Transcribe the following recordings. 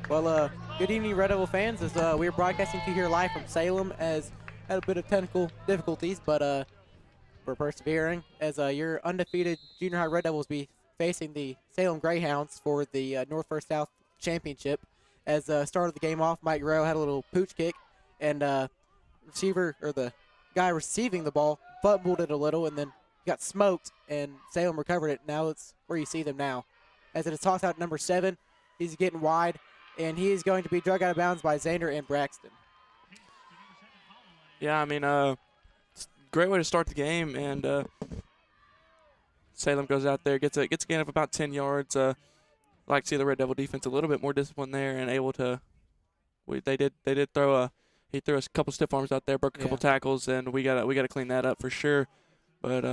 Well, good evening, Red Devil fans. As we are broadcasting to you here live from Salem, as had a bit of technical difficulties, but we're persevering. As your undefeated junior high Red Devils be facing the Salem Greyhounds for the North First South Championship. As started the game off, Mike Guerrero had a little pooch kick, and receiver or the guy receiving the ball fumbled it a little, and then got smoked, and Salem recovered it. Now it's where you see them now. As it is tossed out number 7, he's getting wide, and he is going to be drug out of bounds by Xander and Braxton. Yeah, I mean, great way to start the game, and Salem goes out there, gets a gain of about 10 yards. Like to see the Red Devil defense a little bit more disciplined there, and able to. They did throw he threw a couple stiff arms out there, broke a couple tackles, and we gotta clean that up for sure. But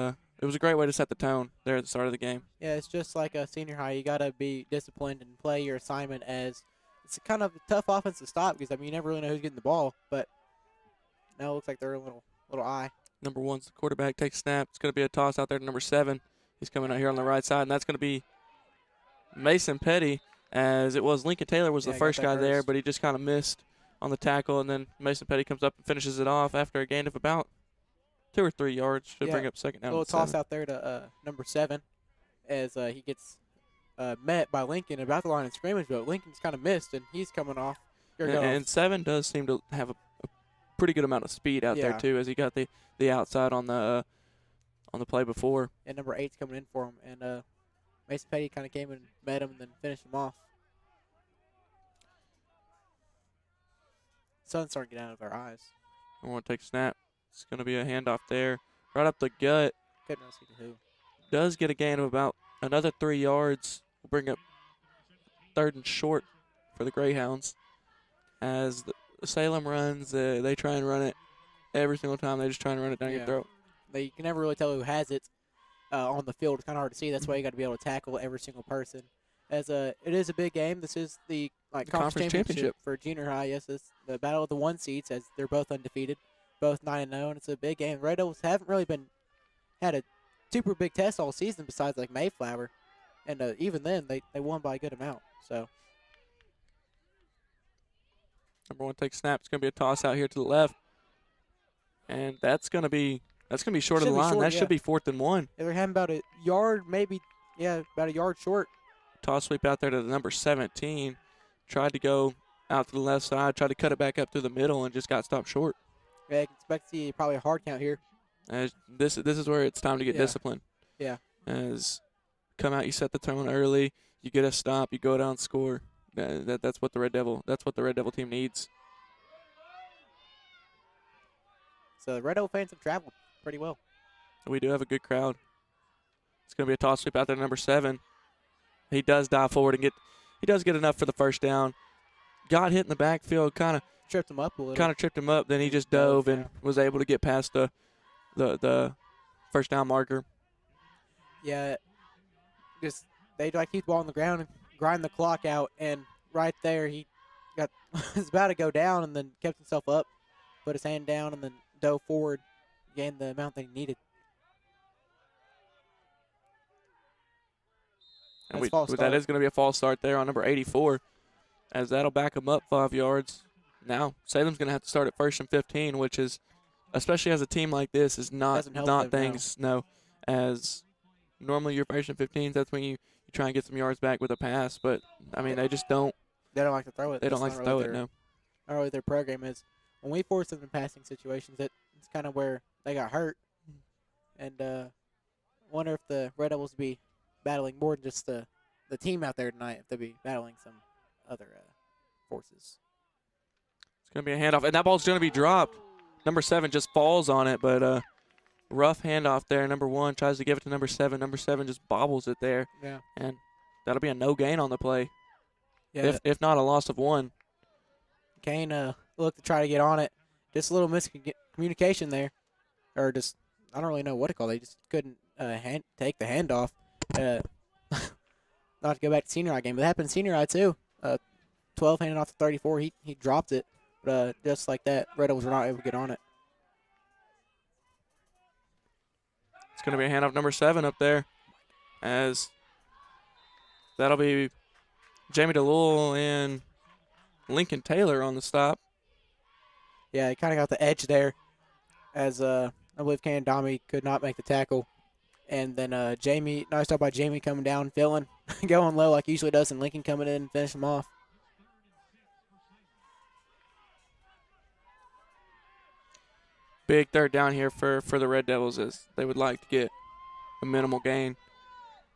it was a great way to set the tone there at the start of the game. Yeah, it's just like a senior high. You gotta be disciplined and play your assignment, as it's kind of a tough offense to stop, because I mean you never really know who's getting the ball. But now it looks like they're a little eye. Number 1's the quarterback, takes snap. It's gonna be a toss out there to number 7. He's coming out here on the right side, and that's gonna be Mason Petty. As it was, Lincoln Taylor was the first guy there, but he just kind of missed on the tackle, and then Mason Petty comes up and finishes it off after a gain of about 2 or 3 yards. Should bring up second down. A little toss out there to number 7, as he gets met by Lincoln about the line of scrimmage, but Lincoln's kind of missed, and he's coming off. And 7 does seem to have a pretty good amount of speed out there too, as he got the outside on the play before. And number 8's coming in for him, and Mason Petty kind of came and met him and then finished him off. Sun's starting to get out of our eyes. I want to take a snap. It's going to be a handoff there, right up the gut. Couldn't see who. Does get a gain of about another 3 yards. We'll bring up 3rd and short for the Greyhounds. As the Salem runs, they try and run it every single time. They just try and run it down your throat. You can never really tell who has it on the field. It's kind of hard to see. That's why you got to be able to tackle every single person. As it is a big game. This is the conference championship for junior high. Yes, it's the battle of the 1 seeds, as they're both undefeated, both 9-0, and it's a big game. Red Devils haven't really had a super big test all season, besides like Mayflower, and even then they won by a good amount. So number 1 takes snap. It's going to be a toss out here to the left, and that's going to be short of the line. That should be 4th and 1. They're having about a yard, maybe about a yard short. Toss sweep out there to the number 17. Tried to go out to the left side, tried to cut it back up through the middle, and just got stopped short. Yeah, I can expect to see probably a hard count here. As this is where it's time to get disciplined. Yeah. As come out, you set the tone early, you get a stop, you go down, score. That's what the Red Devil team needs. So the Red Devil fans have traveled pretty well. We do have a good crowd. It's going to be a toss sweep out there to number 7. He does dive forward and he does get enough for the first down. Got hit in the backfield, kind of tripped him up a little. Then he just dove and was able to get past the first down marker. Yeah, just they keep the ball on the ground and grind the clock out, and right there he was about to go down and then kept himself up, put his hand down, and then dove forward, gained the amount that he needed. And that is going to be a false start there on number 84, as that'll back him up 5 yards. Now Salem's going to have to start at 1st and 15, which is, especially as a team like this, is not things. No, as normally your 1st and 15s, that's when you try and get some yards back with a pass. But I mean, they just don't. They don't like to throw it. They don't like to throw it. No. Not really their program is. When we force them in passing situations, it's kind of where they got hurt. And wonder if the Red Devils be battling more than just the team out there tonight, if they'll be battling some other forces. It's going to be a handoff, and that ball's going to be dropped. Number 7 just falls on it, but rough handoff there. Number 1 tries to give it to number 7. Number 7 just bobbles it there. Yeah. And that'll be a no gain on the play. Yeah. If not a loss of 1. Kane looked to try to get on it. Just a little miscommunication there. Or just, I don't really know what to call it. They just couldn't take the handoff. Not to go back to senior high game, but it happened in senior high too. 12 handed off to 34. He dropped it. But just like that, Red Devils were not able to get on it. It's going to be a handoff number 7 up there, as that'll be Jamie DeLuel and Lincoln Taylor on the stop. Yeah, he kind of got the edge there as I believe Kandami could not make the tackle. And then Jamie, nice stop by Jamie coming down, filling, going low like he usually does, and Lincoln coming in and finish him off. Big third down here for the Red Devils as they would like to get a minimal gain.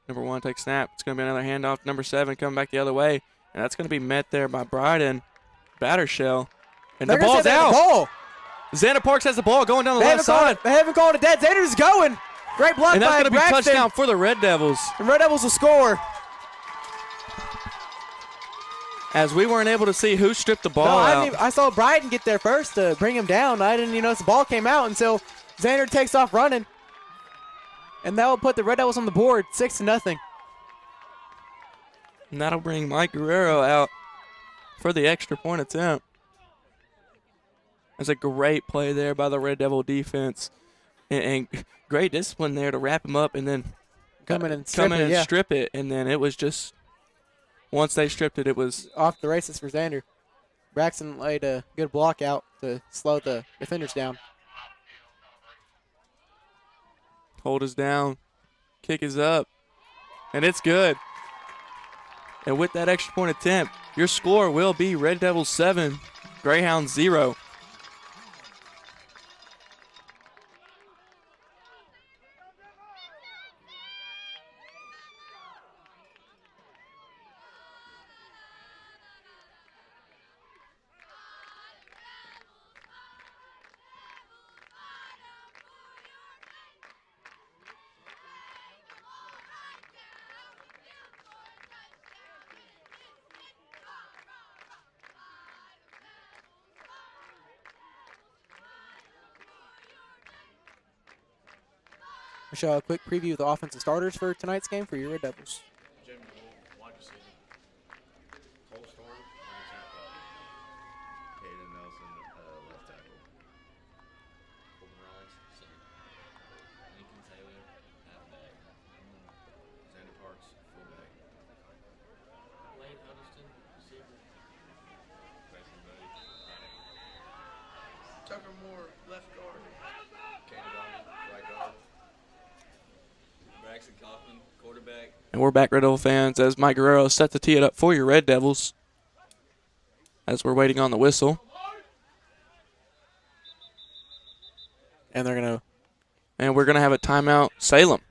Number 1 takes snap. It's going to be another handoff. Number 7 coming back the other way. And that's going to be met there by Bryden Battershell. And the ball's out. Xander Parks has the ball going down the left side. They haven't called it dead. Xander's going. Great block by Braxton. And that's going to be a touchdown for the Red Devils. The Red Devils will score. As we weren't able to see who stripped the ball out. I saw Bryden get there first to bring him down. I didn't even notice the ball came out until Xander takes off running. And that will put the Red Devils on the board, 6-0. And that'll bring Mike Guerrero out for the extra point attempt. That's a great play there by the Red Devil defense. And great discipline there to wrap him up and then come in and strip it. And then it was just, once they stripped it, it was off the races for Xander. Braxton laid a good block out to slow the defenders down. Hold us down. Kick is up. And it's good. And with that extra point attempt, your score will be Red Devils 7, Greyhounds 0. We'll show a quick preview of the offensive starters for tonight's game for your Red Devils. Jamie DeLuel, wide receiver. Cole Storm, right tackle. Caden Nelson, left tackle. Colton Rice, center. Lincoln Taylor, halfback. Xander Parks, fullback. Lane Huddleston, receiver. Mason Buddy, right. Tucker Moore, left guard. Kandami, right guard. Braxton Kaufman, quarterback. And we're back, Red Devil fans, as Mike Guerrero set to tee it up for your Red Devils as we're waiting on the whistle. And we're going to have a timeout, Salem.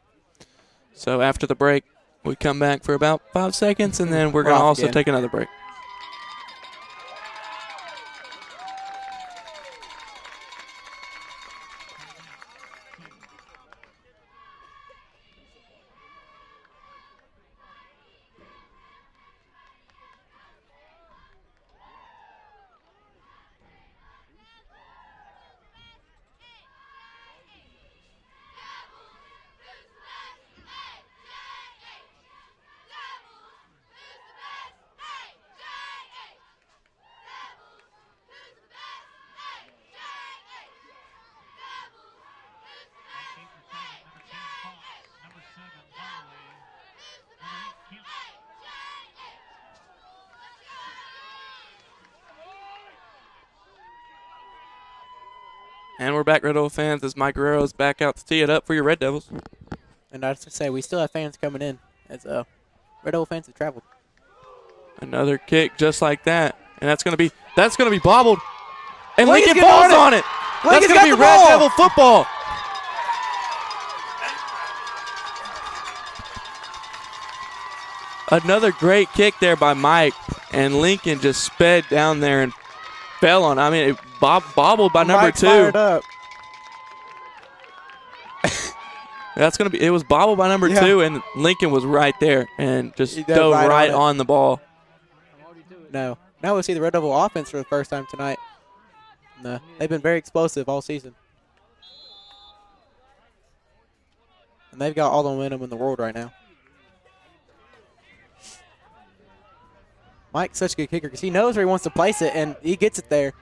So after the break, we come back for about 5 seconds, and then we're going to also take another break. And we're back, Red Devil fans, as Mike Guerrero's back out to tee it up for your Red Devils. And I have to say, we still have fans coming in as Red Devil fans have traveled. Another kick just like that. And that's going to be bobbled. And Lincoln falls on it. That's going to be Red Devil football. Another great kick there by Mike. And Lincoln just sped down there and fell on. I mean, it bobbled by number 2. Fired up. That's gonna be. It was bobbled by number 2, and Lincoln was right there and just dove right on the ball. No, now we'll see the Red Devil offense for the first time tonight. No, they've been very explosive all season, and they've got all the momentum in the world right now. Mike's such a good kicker because he knows where he wants to place it, and he gets it there.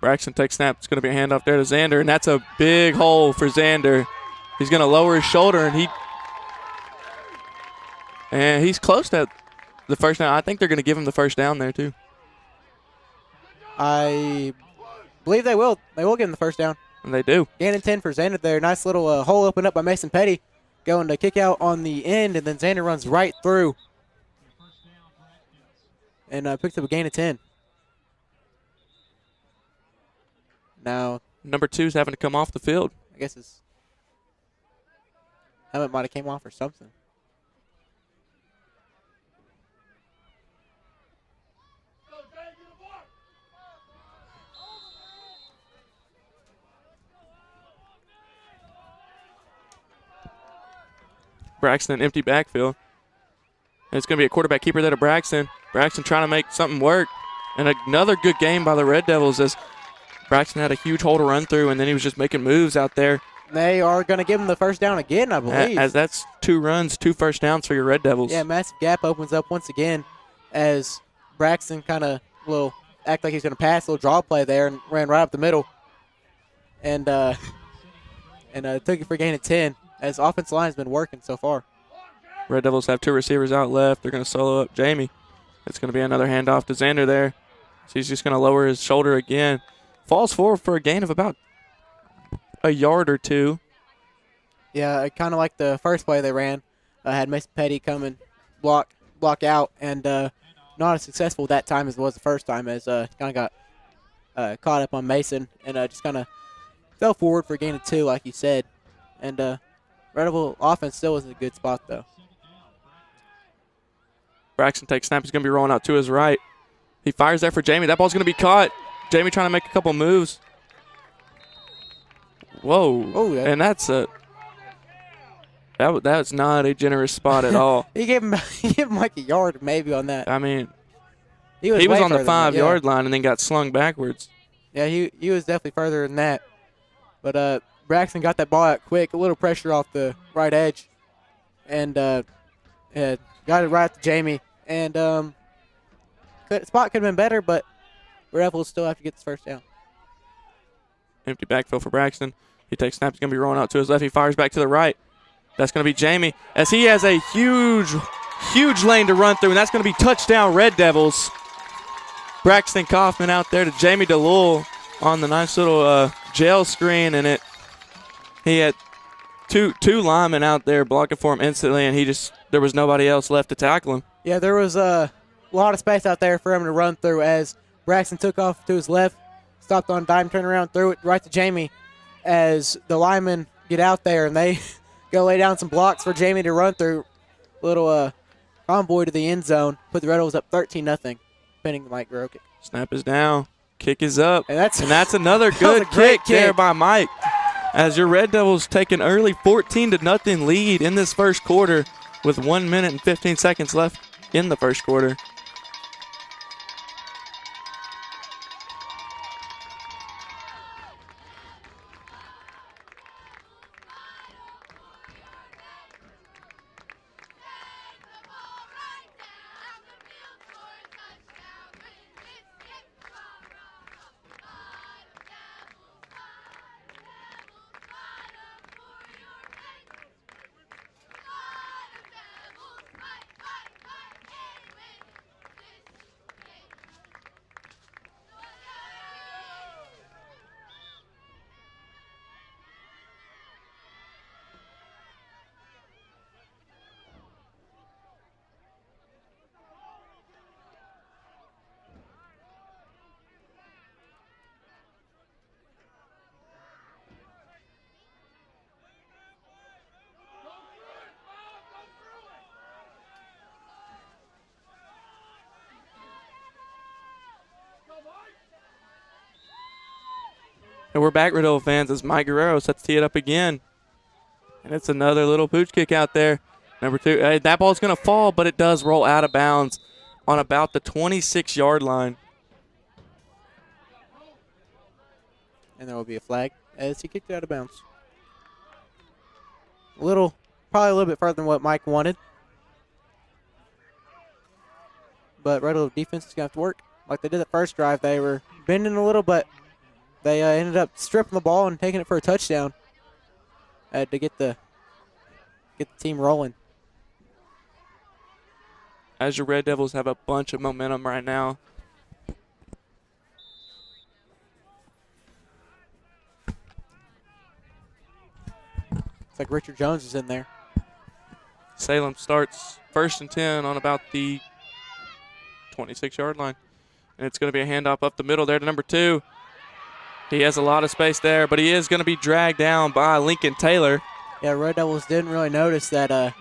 Braxton takes snap. It's going to be a handoff there to Xander, and that's a big hole for Xander. He's going to lower his shoulder, and And he's close to the first down. I think they're going to give him the first down there, too. I believe they will. They will give him the first down. And they do. Gain and 10 for Xander there. Nice little hole opened up by Mason Petty. Going to kick out on the end, and then Xander runs right through. And picks up a gain of 10. Now, Number 2's having to come off the field. I guess his helmet might have came off or something. Braxton, empty backfield. And it's going to be a quarterback keeper there to Braxton. Braxton trying to make something work. And another good game by the Red Devils as Braxton had a huge hole to run through, and then he was just making moves out there. They are going to give him the first down again, I believe. As that's 2 runs, 2 first downs for your Red Devils. Yeah, massive gap opens up once again as Braxton kind of act like he's going to pass, a little draw play there, and ran right up the middle. And took it for a gain of 10 as offensive line has been working so far. Red Devils have 2 receivers out left. They're going to solo up Jamie. It's going to be another handoff to Xander there. So he's just going to lower his shoulder again. Falls forward for a gain of about a yard or 2. Yeah, kind of like the first play they ran. Had Mason Petty come and block out, and not as successful that time as it was the first time, as kind of got caught up on Mason and just kind of fell forward for a gain of 2, like you said. And Red Devil offense still is in a good spot, though. Braxton takes snap. He's going to be rolling out to his right. He fires there for Jamie. That ball's going to be caught. Jamie trying to make a couple moves. Whoa. Oh, yeah. And that's that's not a generous spot at all. He gave him like a yard maybe on that. I mean, he was on the further 5-yard line and then got slung backwards. Yeah, he was definitely further than that. But Braxton got that ball out quick, a little pressure off the right edge, and got it right to Jamie. And spot could have been better, but Red Devils still have to get this first down. Empty backfield for Braxton. He takes snap. He's going to be rolling out to his left. He fires back to the right. That's going to be Jamie as he has a huge lane to run through, and that's going to be touchdown Red Devils. Braxton Kaufman out there to Jamie DeLull on the nice little jail screen, and he had two linemen out there blocking for him instantly, and there was nobody else left to tackle him. Yeah, there was a lot of space out there for him to run through as Braxton took off to his left, stopped on a dime, turned around, threw it right to Jamie as the linemen get out there, and they go lay down some blocks for Jamie to run through. Little convoy to the end zone, put the Red Devils up 13-0, pinning Mike Grokic. Snap is down. Kick is up. And that's another good kick there by Mike. As your Red Devils take an early 14-0 lead in this first quarter with 1 minute and 15 seconds left in the first quarter. And we're back, Red Devil fans, as Mike Guerrero sets to tee it up again. And it's another little pooch kick out there. Number 2. That ball's going to fall, but it does roll out of bounds on about the 26-yard line. And there will be a flag as he kicked it out of bounds. Probably a little bit further than what Mike wanted. But Red Devil defense is going to have to work. Like they did the first drive, they were bending a little, but they ended up stripping the ball and taking it for a touchdown to get the team rolling. as your Red Devils have a bunch of momentum right now. It's like Richard Jones is in there. Salem starts 1st and 10 on about the 26-yard line. And it's going to be a handoff up the middle there to number 2. He has a lot of space there, but he is going to be dragged down by Lincoln Taylor. Yeah, Red Devils didn't really notice that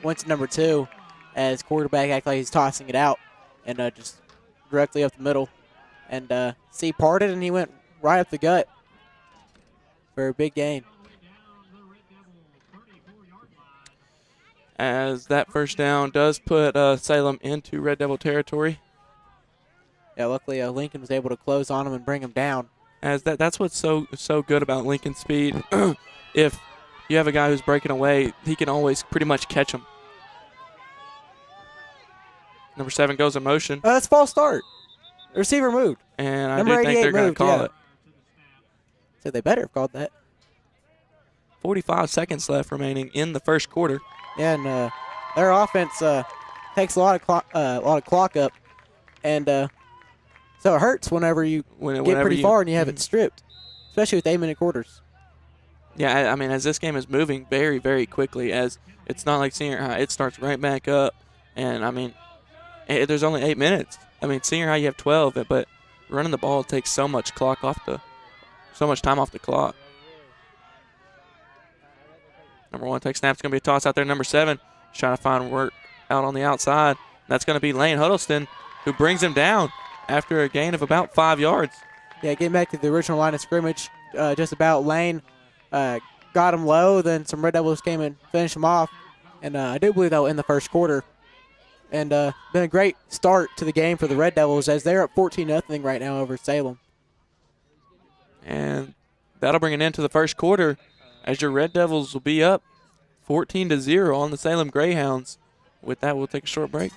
went to number 2 as quarterback acted like he's tossing it out and just directly up the middle. And C parted, and he went right up the gut for a big gain. As that first down does put Salem into Red Devil territory. Yeah, luckily Lincoln was able to close on him and bring him down. As that's what's so good about Lincoln's speed. If you have a guy who's breaking away, he can always pretty much catch him. Number 7 goes in motion. That's false start. The receiver moved. And I Number do think they're going to moved, call yeah. it. So they better have called that. 45 seconds left remaining in the first quarter. Yeah, and their offense takes a lot of clock up, and so it hurts whenever you get pretty far and you have it stripped, especially with 8-minute quarters. Yeah, I mean, as this game is moving very, very quickly, as it's not like senior high, it starts right back up, and I mean, there's only 8 minutes. I mean, senior high you have 12, but running the ball takes so much time off the clock. Number 1 takes snap. It's going to be a toss out there. Number 7 trying to find work out on the outside. That's going to be Lane Huddleston, who brings him down after a gain of about 5 yards. Yeah, getting back to the original line of scrimmage, just about Lane got him low. Then some Red Devils came and finished him off. And I do believe that will end the first quarter. And been a great start to the game for the Red Devils as they're up 14-0 right now over Salem. And that'll bring an end to the first quarter, as your Red Devils will be up 14-0 on the Salem Greyhounds. With that, we'll take a short break.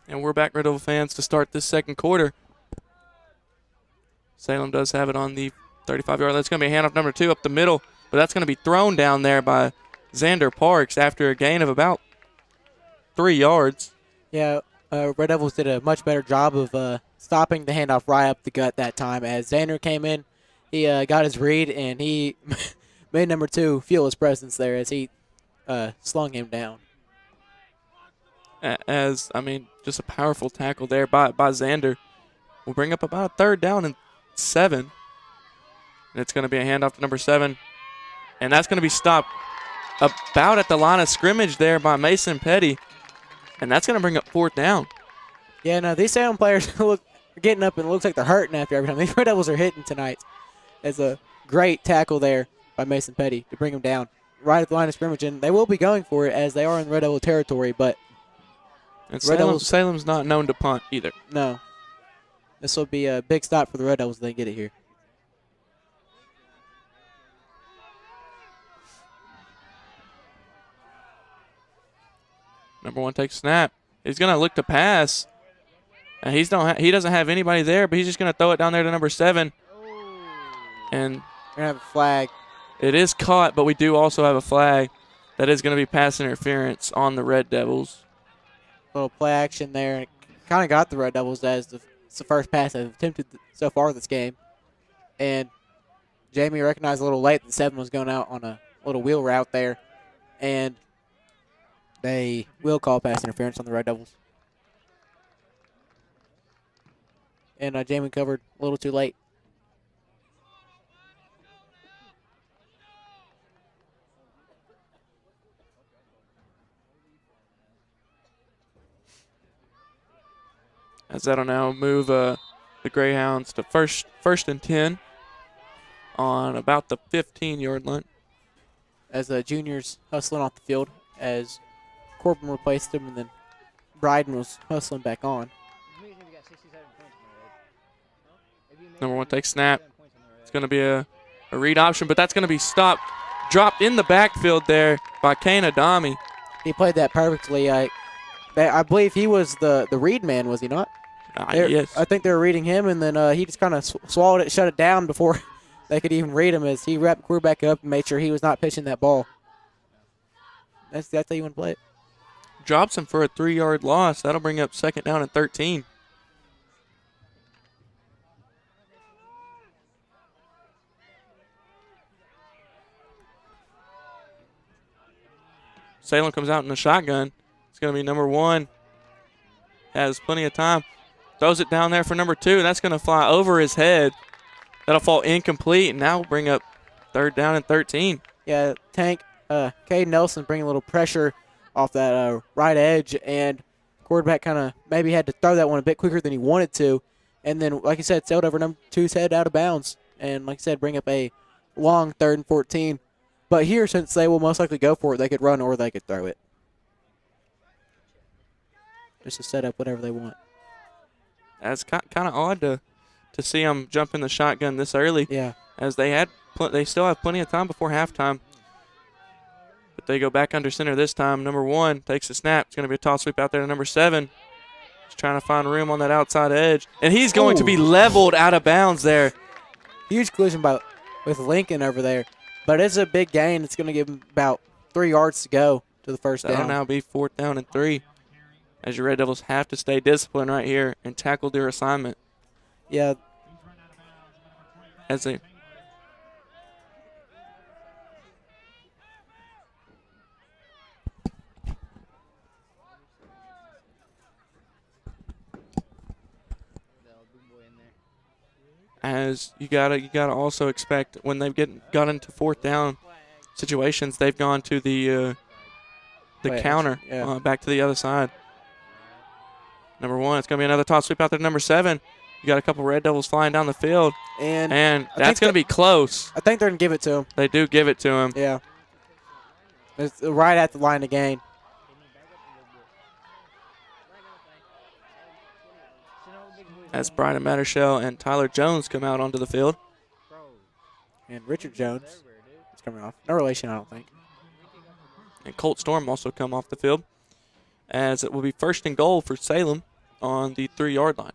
And we're back, Red Devil fans, to start this second quarter. Salem does have it on the 35-yard line. That's going to be a handoff number 2 up the middle, but that's going to be thrown down there by Xander Parks after a gain of about 3 yards. Yeah, Red Devils did a much better job of stopping the handoff right up the gut that time. As Xander came in, he got his read, and he made number 2 feel his presence there as he slung him down. As, I mean, just a powerful tackle there by Xander. We'll bring up about a 3rd down and 7. And it's going to be a handoff to number 7. And that's going to be stopped about at the line of scrimmage there by Mason Petty. And that's going to bring up 4th down. Yeah, no, these Salem players are getting up, and it looks like they're hurting after every time. These Red Devils are hitting tonight. It's a great tackle there by Mason Petty to bring him down right at the line of scrimmage. And they will be going for it as they are in Red Devil territory, but and Salem's not known to punt either. No. This will be a big stop for the Red Devils if they get it here. Number 1 takes snap. He's going to look to pass. And he doesn't have anybody there, but he's just going to throw it down there to number 7. And We're going to have a flag. it is caught, but we do also have a flag. That is going to be pass interference on the Red Devils. Little play action there. Kind of got the Red Devils as it's the first pass they've attempted so far this game. And Jamie recognized a little late that 7 was going out on a little wheel route there. And they will call pass interference on the Red Devils. And Jamie covered a little too late. As that'll now move the Greyhounds to first and 10 on about the 15-yard line. As the juniors hustling off the field as Corbin replaced him, and then Bryden was hustling back on. Number 1 takes snap. It's going to be a read option, but that's going to be stopped. Dropped in the backfield there by Kane Adami. He played that perfectly. I believe he was the read man, was he not? Yes. I think they were reading him, and then he just kind of swallowed it, shut it down before they could even read him as he wrapped the quarterback up and made sure he was not pitching that ball. That's how you want to play it. Drops him for a 3-yard loss. That'll bring up 2nd down and 13. Salem comes out in the shotgun. It's going to be number 1. Has plenty of time. Throws it down there for number 2. That's going to fly over his head. That'll fall incomplete, and now we'll bring up 3rd down and 13. Yeah, Tank, Cade Nelson bringing a little pressure off that right edge, and quarterback kind of maybe had to throw that one a bit quicker than he wanted to. And then, like I said, sailed over number 2's head out of bounds. And like I said, bring up a long 3rd and 14. But here, since they will most likely go for it, they could run or they could throw it. Just to set up whatever they want. That's kind of odd to see them jump in the shotgun this early. Yeah. As they still have plenty of time before halftime. But they go back under center this time. Number 1 takes a snap. It's going to be a toss sweep out there to number 7. Just trying to find room on that outside edge. And he's going to be leveled out of bounds there. Huge collision with Lincoln over there. But it's a big gain. It's going to give him about 3 yards to go to the first That'll down. now be 4th down and 3. As your Red Devils have to stay disciplined right here and tackle their assignment. Yeah. As they you gotta also expect when they've got into 4th down situations, they've gone to the counter, back to the other side. Number 1, it's going to be another toss sweep out there to number 7. You got a couple Red Devils flying down the field. And that's going to be close. I think they're going to give it to him. They do give it to him. Yeah. It's right at the line of gain. As Brian Mattershell and Tyler Jones come out onto the field. And Richard Jones is coming off. No relation, I don't think. And Colt Storm also come off the field. As it will be 1st and goal for Salem on the 3-yard line.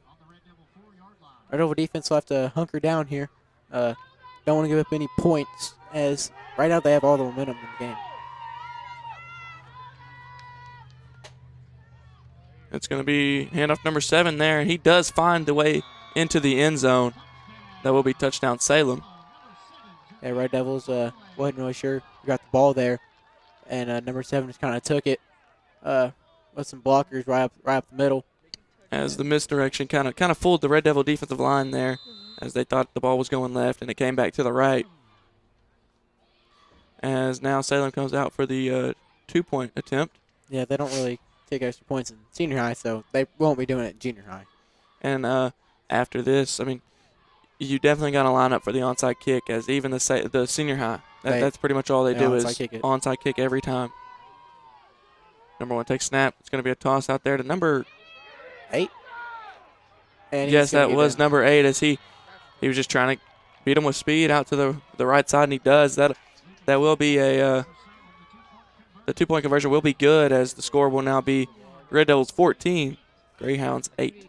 Red Devil defense will have to hunker down here. Don't want to give up any points, as right now they have all the momentum in the game. It's going to be handoff number 7 there, and he does find the way into the end zone. That will be touchdown Salem. Yeah, Red Devils wasn't really sure who got the ball there, and number 7 just kind of took it with some blockers right up the middle. As the misdirection kind of fooled the Red Devil defensive line there, as they thought the ball was going left, and it came back to the right. As now Salem comes out for the 2-point attempt. Yeah, they don't really take extra points in senior high, so they won't be doing it in junior high. And after this, I mean, you definitely got to line up for the onside kick, as even the senior high, that's pretty much all they do is onside kick every time. Number 1 takes snap. It's going to be a toss out there to number 8. And yes, that was number 8, as he was just trying to beat him with speed out to the right side, and he does. That will be a The 2-point conversion will be good, as the score will now be Red Devils 14, Greyhounds 8.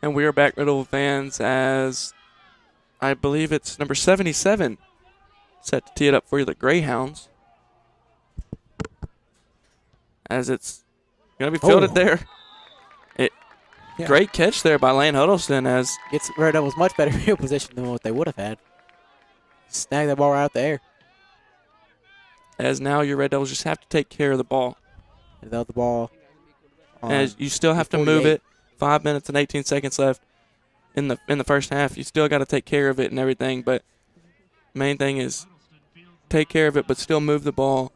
And we are back, Red Devil fans, as I believe it's number 77 set to tee it up for you, the Greyhounds. As it's going to be fielded there. Great catch there by Lane Huddleston, as gets Red Devils much better field position than what they would have had. Snag that ball right out the air. As now your Red Devils just have to take care of the ball. Without the ball. As you still have to move it. 5 minutes and 18 seconds left in the first half. You still got to take care of it and everything, but main thing is take care of it, but still move the ball.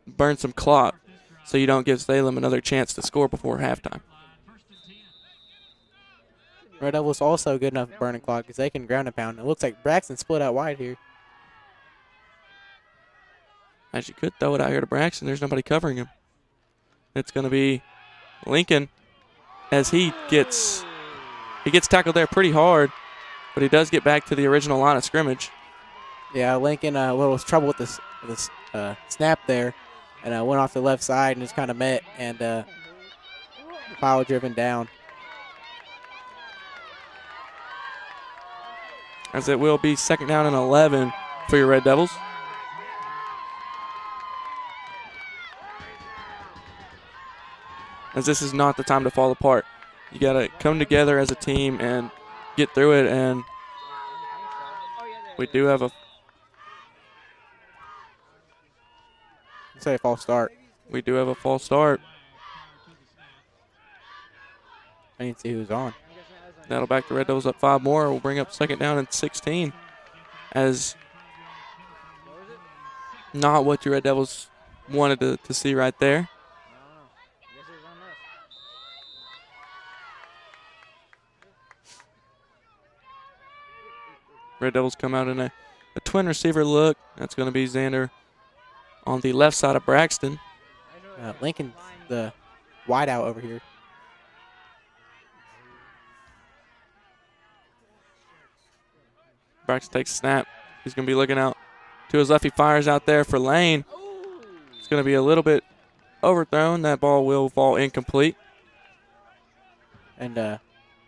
Burn some clock, so you don't give Salem another chance to score before halftime. Red Devils also good enough at burning clock because they can ground and pound. It looks like Braxton split out wide here. As you could throw it out here to Braxton, there's nobody covering him. It's going to be Lincoln, as he gets tackled there pretty hard, but he does get back to the original line of scrimmage. Yeah, Lincoln a little trouble with this snap there, and went off the left side and just kind of met and foul driven down. As it will be 2nd down and 11 for your Red Devils. As this is not the time to fall apart. You got to come together as a team and get through it, and we do have a false start. We do have a false start. I need to see who's on. That'll back the Red Devils up 5 more. We'll bring up 2nd down and 16. As not what your Red Devils wanted to see right there. Red Devils come out in a twin receiver look. That's going to be Xander on the left side of Braxton. Lincoln's the wide out over here. Braxton takes a snap. He's going to be looking out to his left. He fires out there for Lane. It's going to be a little bit overthrown. That ball will fall incomplete. And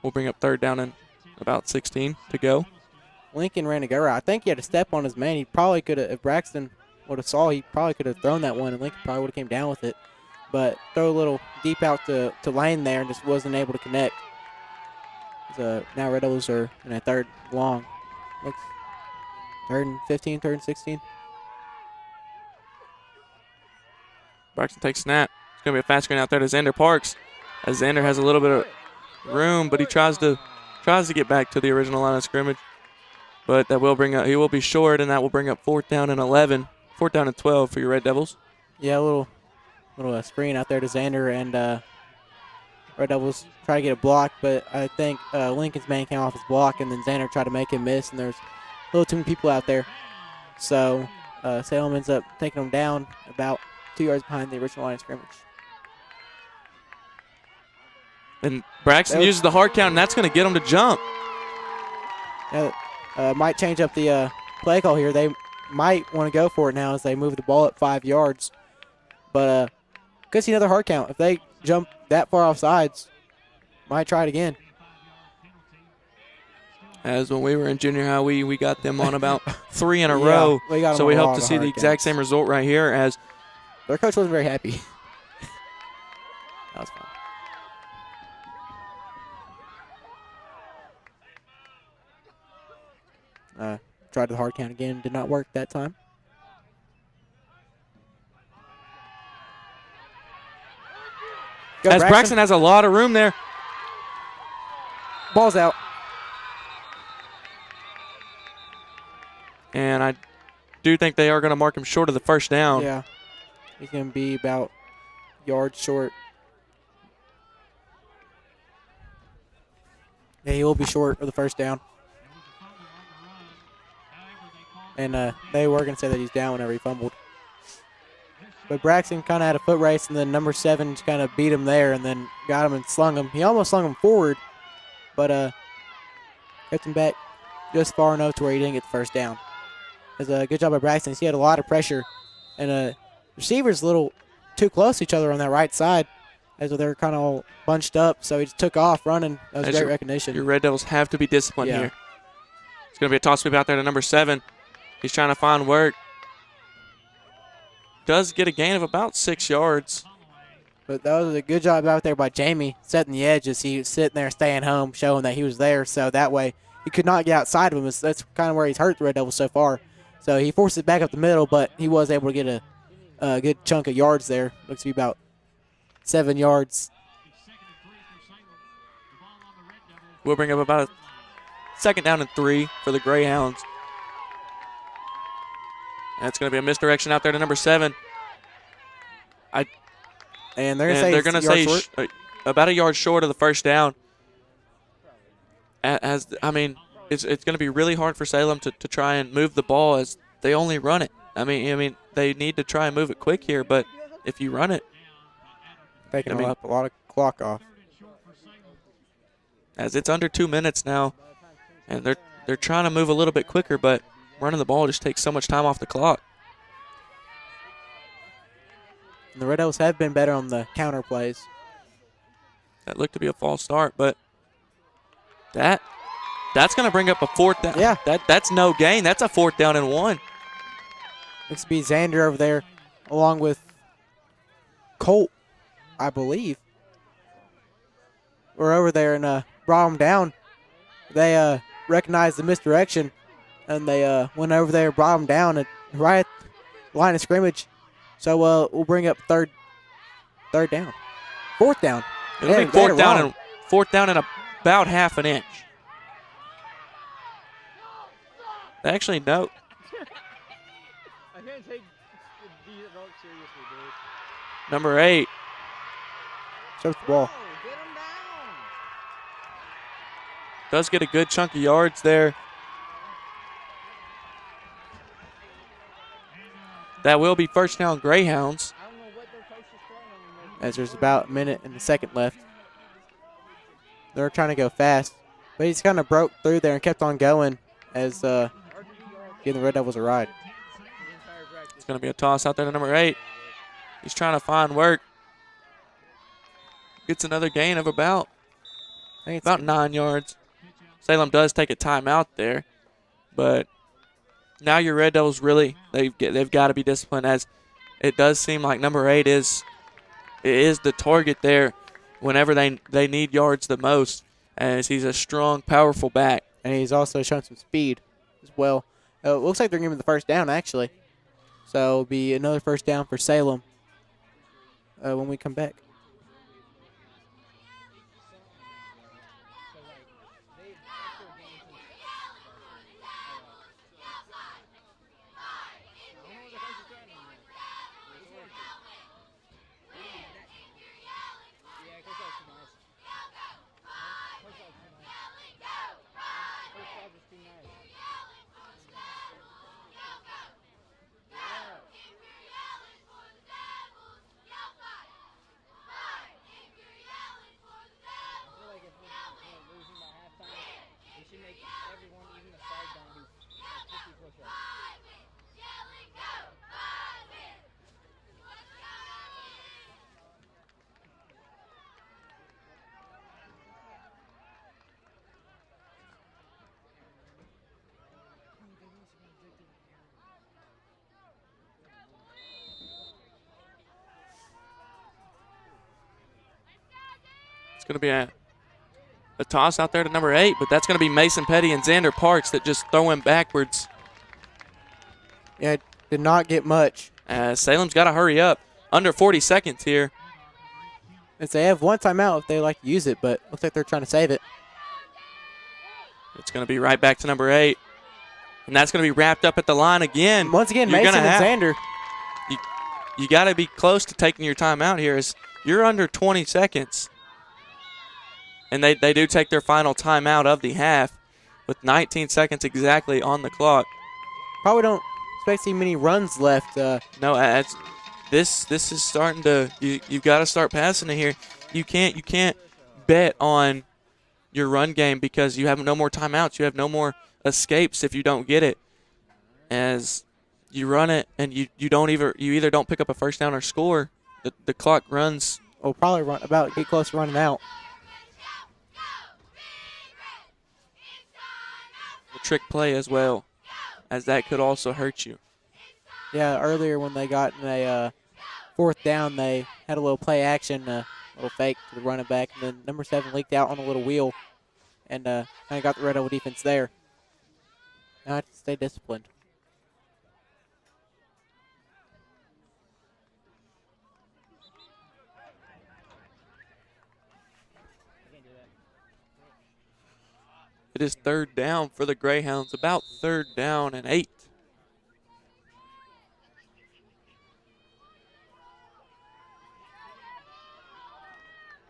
we'll bring up 3rd down and about 16 to go. Lincoln ran a go route. I think he had a step on his man. He probably could have, if Braxton would have saw, he probably could have thrown that one, and Lincoln probably would have came down with it. But throw a little deep out to Lane there and just wasn't able to connect. So now Red Devils are in a 3rd long. Looks 3rd and 15, 3rd and 16. Braxton takes snap. It's going to be a fast screen out there to Xander Parks. As Xander has a little bit of room, but he tries to get back to the original line of scrimmage. But that will bring up, he will be short, and that will bring up 4th down and 11, 4th down and 12 for your Red Devils. Yeah, a little screen out there to Xander, and Red Devils try to get a block, but I think Lincoln's man came off his block, and then Xander tried to make him miss, and there's a little too many people out there. So Salem ends up taking them down about 2 yards behind the original line of scrimmage. And Braxton uses the hard count, and that's going to get him to jump. Might change up the play call here. They might want to go for it now as they move the ball up 5 yards. But could see another hard count. If they jump that far off sides, might try it again. As when we were in junior high, we got them on about 3 in a Yeah, row. we got 'em So on we a hope lot to of see the hard exact counts. same result right here as Their coach wasn't very happy. That was fun. Tried the hard count again. Did not work that time. Go as Braxton has a lot of room there. Ball's out. And I do think they are going to mark him short of the first down. Yeah. He's going to be about yards short. Yeah, he will be short of the first down. And they were going to say that he's down whenever he fumbled. But Braxton kind of had a foot race, and then number 7 just kind of beat him there and then got him and slung him. He almost slung him forward, but kept him back just far enough to where he didn't get the first down. It was a good job by Braxton. He had a lot of pressure, and receivers a little too close to each other on that right side as they're kind of all bunched up, so he just took off running. That was great recognition. Your Red Devils have to be disciplined here. It's going to be a toss sweep out there to number 7. He's trying to find work. Does get a gain of about 6 yards. But that was a good job out there by Jamie, setting the edges. He was sitting there, staying home, showing that he was there, so that way he could not get outside of him. That's kind of where he's hurt the Red Devils so far. So he forced it back up the middle, but he was able to get a good chunk of yards there. Looks to be about 7 yards. We'll bring up about a 2nd down and 3 for the Greyhounds. That's going to be a misdirection out there to number 7. And they're going to say about a yard short of the first down. I mean, it's going to be really hard for Salem to try and move the ball as they only run it. I mean, they need to try and move it quick here, but if you run it, taking a lot of clock off. As it's under 2 minutes now, and they're trying to move a little bit quicker, but running the ball just takes so much time off the clock. And the Red Devils have been better on the counter plays. That looked to be a false start, but that's going to bring up a 4th down. Yeah. That's no gain. That's a 4th down and 1. Looks to be Xander over there along with Colt, I believe. We're over there and brought them down. They recognized the misdirection, and they went over there, brought them down right at the line of scrimmage. So we'll bring up third down. 4th down. It'll be 4th down and about half an inch. Actually, no. I can't take these adults seriously, dude. Number 8. Shows the ball. Get him down. Does get a good chunk of yards there. That will be first down Greyhounds. I don't know what their coach is playing on. As there's about a minute and a second left. They're trying to go fast, but he's kind of broke through there and kept on going as giving the Red Devils a ride. It's going to be a toss out there to number 8. He's trying to find work. Gets another gain of about 9 yards. Salem does take a timeout there, but now your Red Devils really they've got to be disciplined, as it does seem like number 8 is the target there whenever they need yards the most, as he's a strong, powerful back. And he's also shown some speed as well. It looks like they're giving the first down, actually. So it'll be another first down for Salem when we come back. It's going to be a toss out there to number 8, but that's going to be Mason Petty and Xander Parks that just throw him backwards. Yeah, did not get much. Salem's got to hurry up. Under 40 seconds here. As they have one timeout if they like to use it, but looks like they're trying to save it. It's going to be right back to number 8. And that's going to be wrapped up at the line again. Once again, Mason and Xander. You got to be close to taking your timeout here. As you're under 20 seconds. And they do take their final timeout of the half with 19 seconds exactly on the clock. Probably don't expect to see many runs left. No, this is starting to you've got to start passing it here. You can't bet on your run game because you have no more timeouts. You have no more escapes if you don't get it. As you run it and you either don't pick up a first down or score, the clock runs. Will probably get close to running out. The trick play as well, as that could also hurt you. Yeah, earlier when they got in a fourth down, they had a little play action, a little fake to the running back, and then number 7 leaked out on a little wheel and kind of got the Red Devil defense there. Now I have to stay disciplined. It is 3rd down for the Greyhounds, about 3rd down and 8.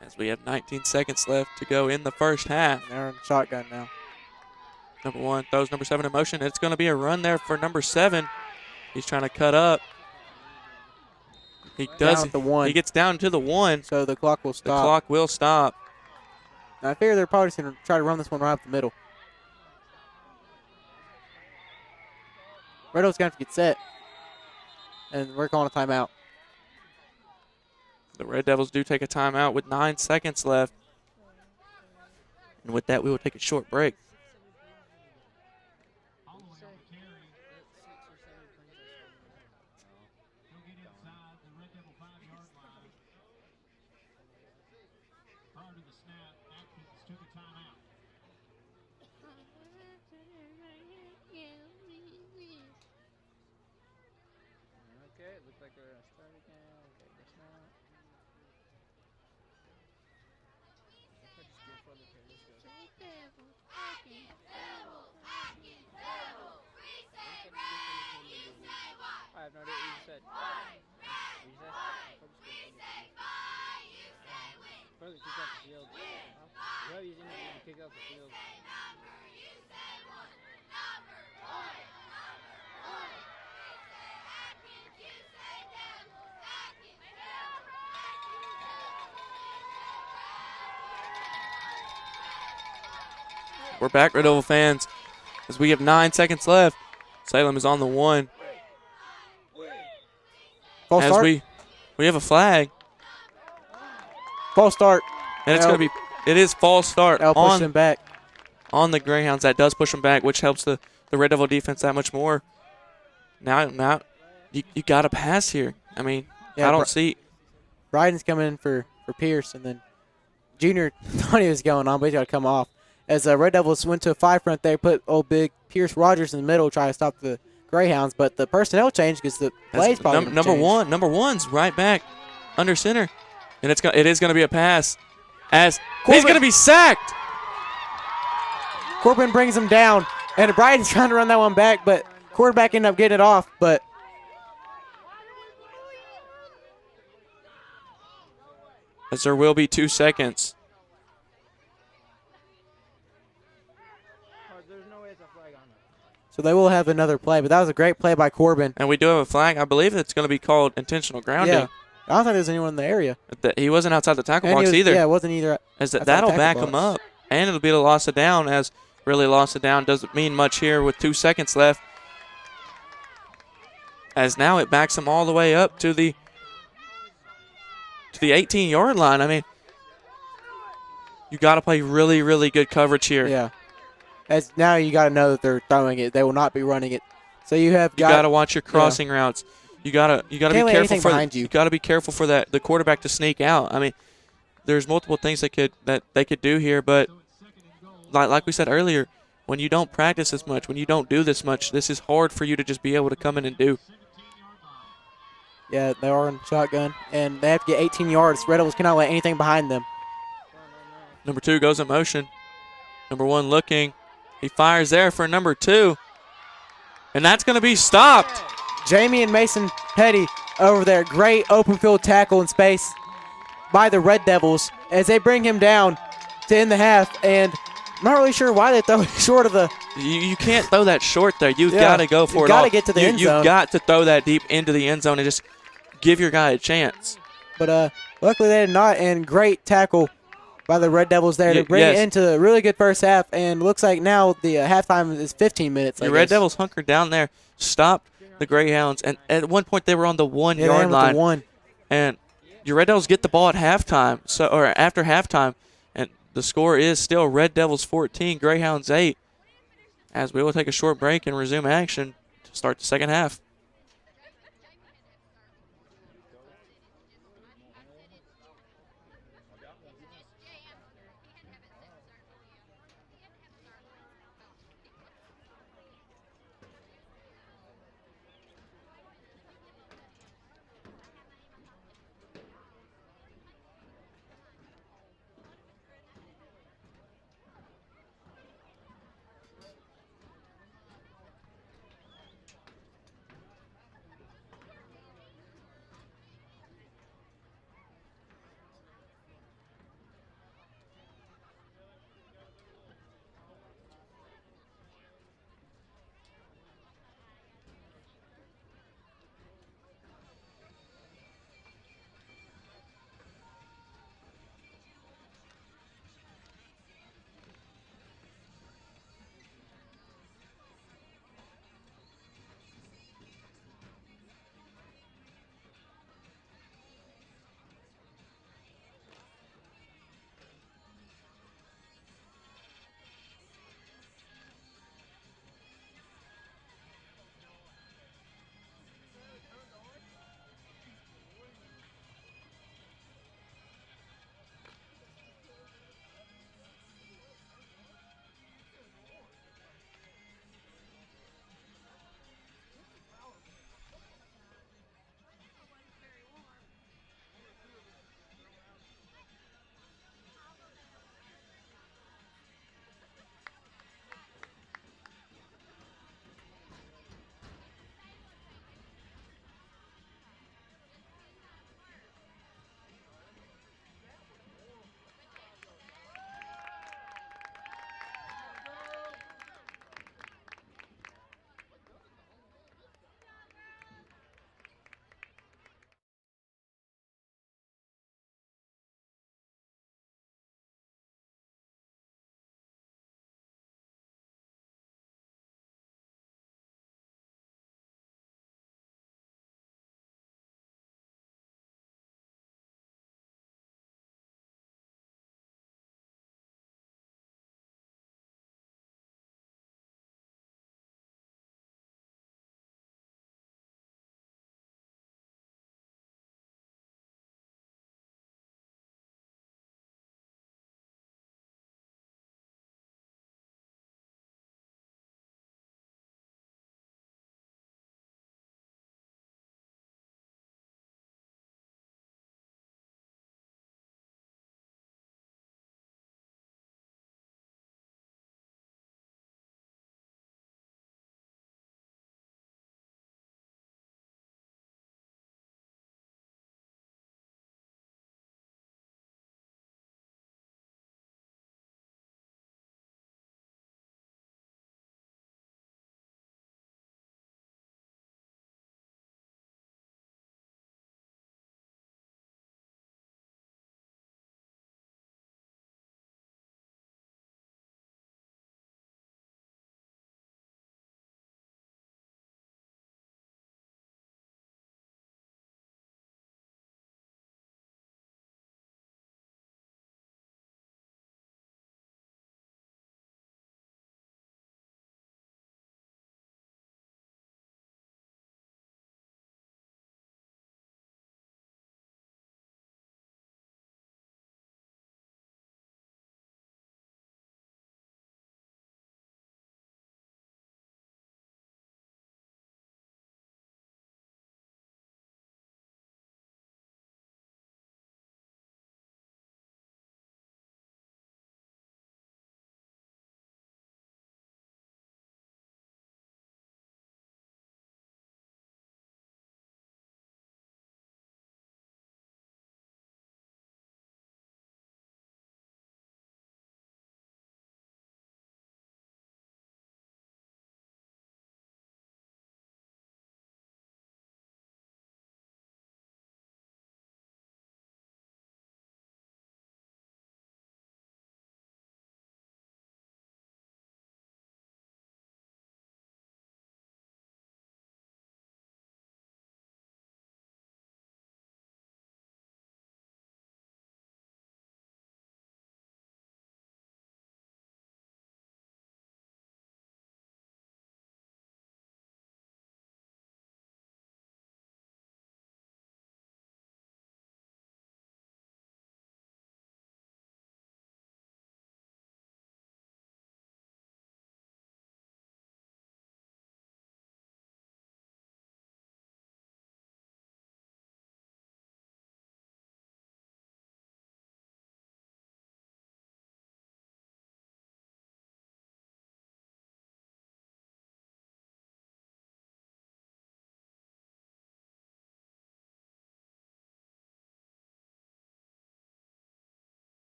As we have 19 seconds left to go in the first half. They're in shotgun now. Number 1 throws number 7 in motion. It's going to be a run there for number 7. He's trying to cut up. He does. Down at the 1. He gets down to the 1. So the clock will stop. The clock will stop. Now I figure they're probably just going to try to run this one right up the middle. Red Devil's going to have to get set. And we're calling a timeout. The Red Devils do take a timeout with 9 seconds left. And with that, we will take a short break. Okay, it looks like we're going to start again. Okay, this now. I have no idea what you said. What you said? Further kick out the field. Whoever using it, you kick out the field. We're back, Red Devil fans, as we have 9 seconds left. Salem is on the 1. False As start. we have a flag, False start. and it's going to be it is false start That'll push them back. on the Greyhounds. That does push them back, which helps the Red Devil defense that much more. Now you got to pass here. I mean, Yeah, I don't see. Bryden's coming in for Pierce, and then Junior thought he was going on, but he's got to come off. As Red Devils went to a 5 front, they put old big Pierce Rogers in the middle, try to stop the Greyhounds, but the personnel changed because the plays probably Number 1. Number 1's right back under center, and it is going to be a pass. As he's going to be sacked. Corbin brings him down, and Bryden's trying to run that one back, but quarterback ended up getting it off. But as there will be 2 seconds. so they will have another play, but that was a great play by Corbin. And we do have a flag. I believe it's going to be called intentional grounding. Yeah, I don't think there's anyone in the area. He wasn't outside the tackle And box either. Yeah, it wasn't either. As outside that'll the back tackle him box. up. And it'll be the loss of down, as really loss of down doesn't mean much here with 2 seconds left. As now it backs him all the way up to the 18-yard line. I mean, you got to play really, really good coverage here. Yeah. As now you got to know that they're throwing it. They will not be running it. So you got to watch your crossing routes. You got to be careful for behind you. You got to be careful for the quarterback to sneak out. I mean, there's multiple things that they could do here, but like we said earlier, when you don't practice as much, when you don't do this much, this is hard for you to just be able to come in and do. Yeah, they are in shotgun, and they have to get 18 yards. Red Devils cannot let anything behind them. Number 2 goes in motion. Number 1 looking. He fires there for number 2. And that's going to be stopped. Jamie and Mason Petty over there. Great open field tackle in space by the Red Devils as they bring him down to end the half. And I'm not really sure why they throw it short of the. You can't throw that short there. You've Yeah, got to go for you've it all. gotta get to the end zone. You've got to throw that deep into the end zone and just give your guy a chance. But luckily they did not. And great tackle by the Red Devils there to bring it into a really good first half. And looks like now the halftime is 15 minutes. The Red Devils hunkered down there, stopped the Greyhounds, and at one point they were on the 1 yard line. And your Red Devils get the ball at halftime, or after halftime, and the score is still Red Devils 14, Greyhounds 8. As we will take a short break and resume action to start the second half.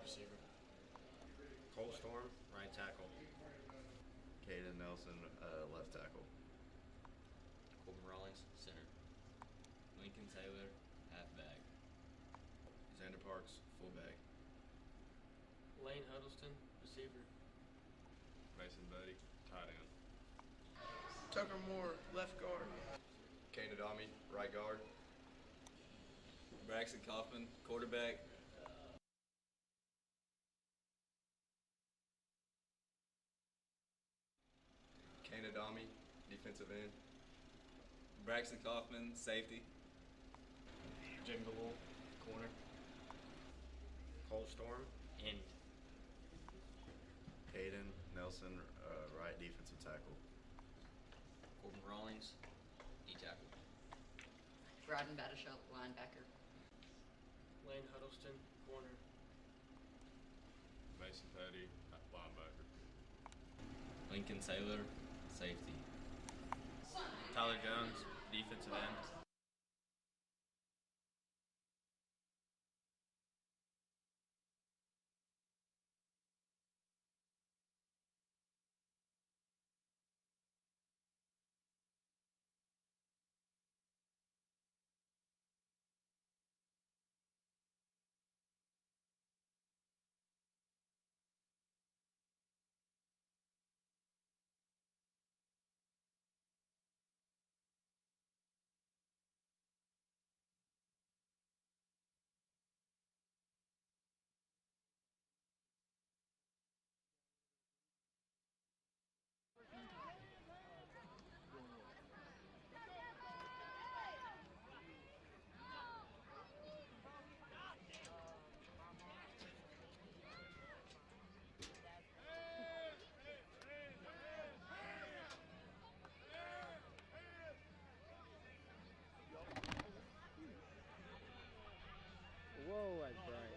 receiver. Cole Storm, right tackle. Caden Nelson, left tackle. Corbin Rawlings, center. Lincoln Taylor, halfback. Xander Parks, fullback. Lane Huddleston, receiver. Mason Buddy, tight end. Tucker Moore, left guard. Kane Adami, right guard. Braxton Kaufman, quarterback. Kane Adami, defensive end. Braxton Kaufman, safety. Jim DeWolf, corner. Cole Storm, end. Caden Nelson, right defensive tackle. Corbin Rawlings, D-tackle. Rodden Batishell, linebacker. Lane Huddleston, corner. Mason Petty, linebacker. Lincoln Taylor, safety. Tyler Jones, defensive end. Whoa, that's bright.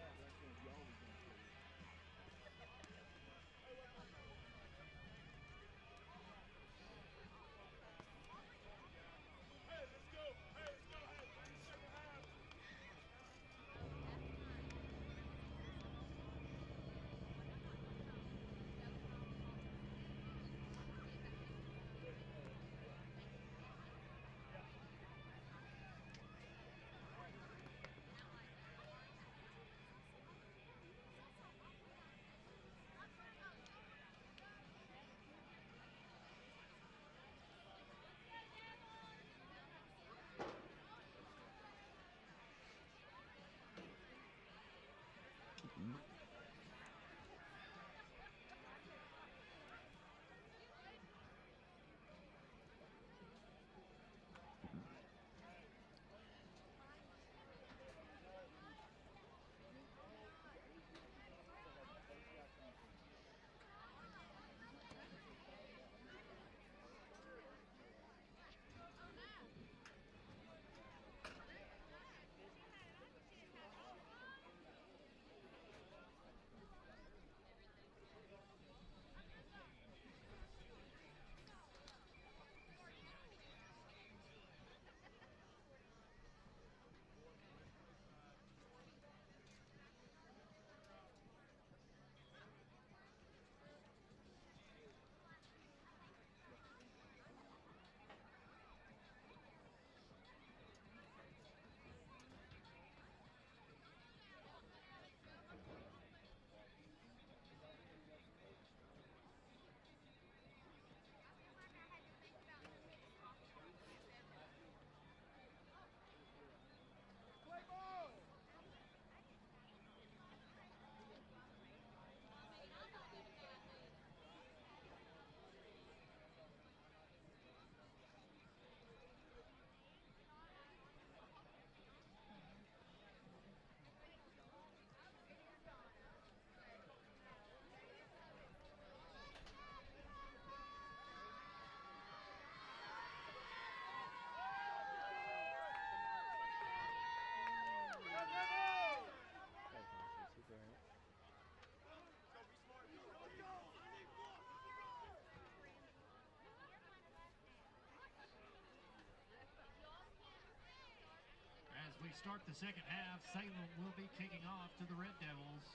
As we start the second half, Salem will be kicking off to the Red Devils.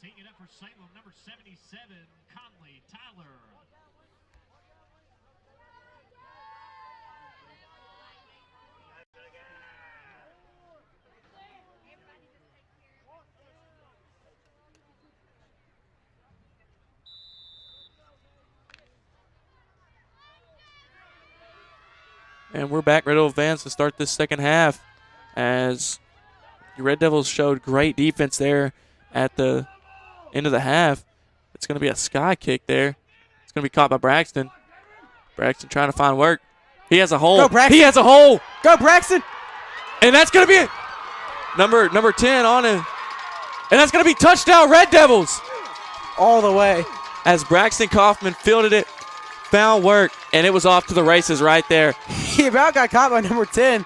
Taking up for Salem, number 77, Conley Tyler. And we're back, Red Devil fans, to start this second half as the Red Devils showed great defense there at the end of the half. It's going to be a sky kick there. It's going to be caught by Braxton. Braxton trying to find work. He has a hole. Go, Braxton. He has a hole. Go, Braxton. And that's going to be it. Number 10 on him. And that's going to be touchdown Red Devils. All the way. As Braxton Kaufman fielded it, found work, and it was off to the races right there. He about got caught by number 10.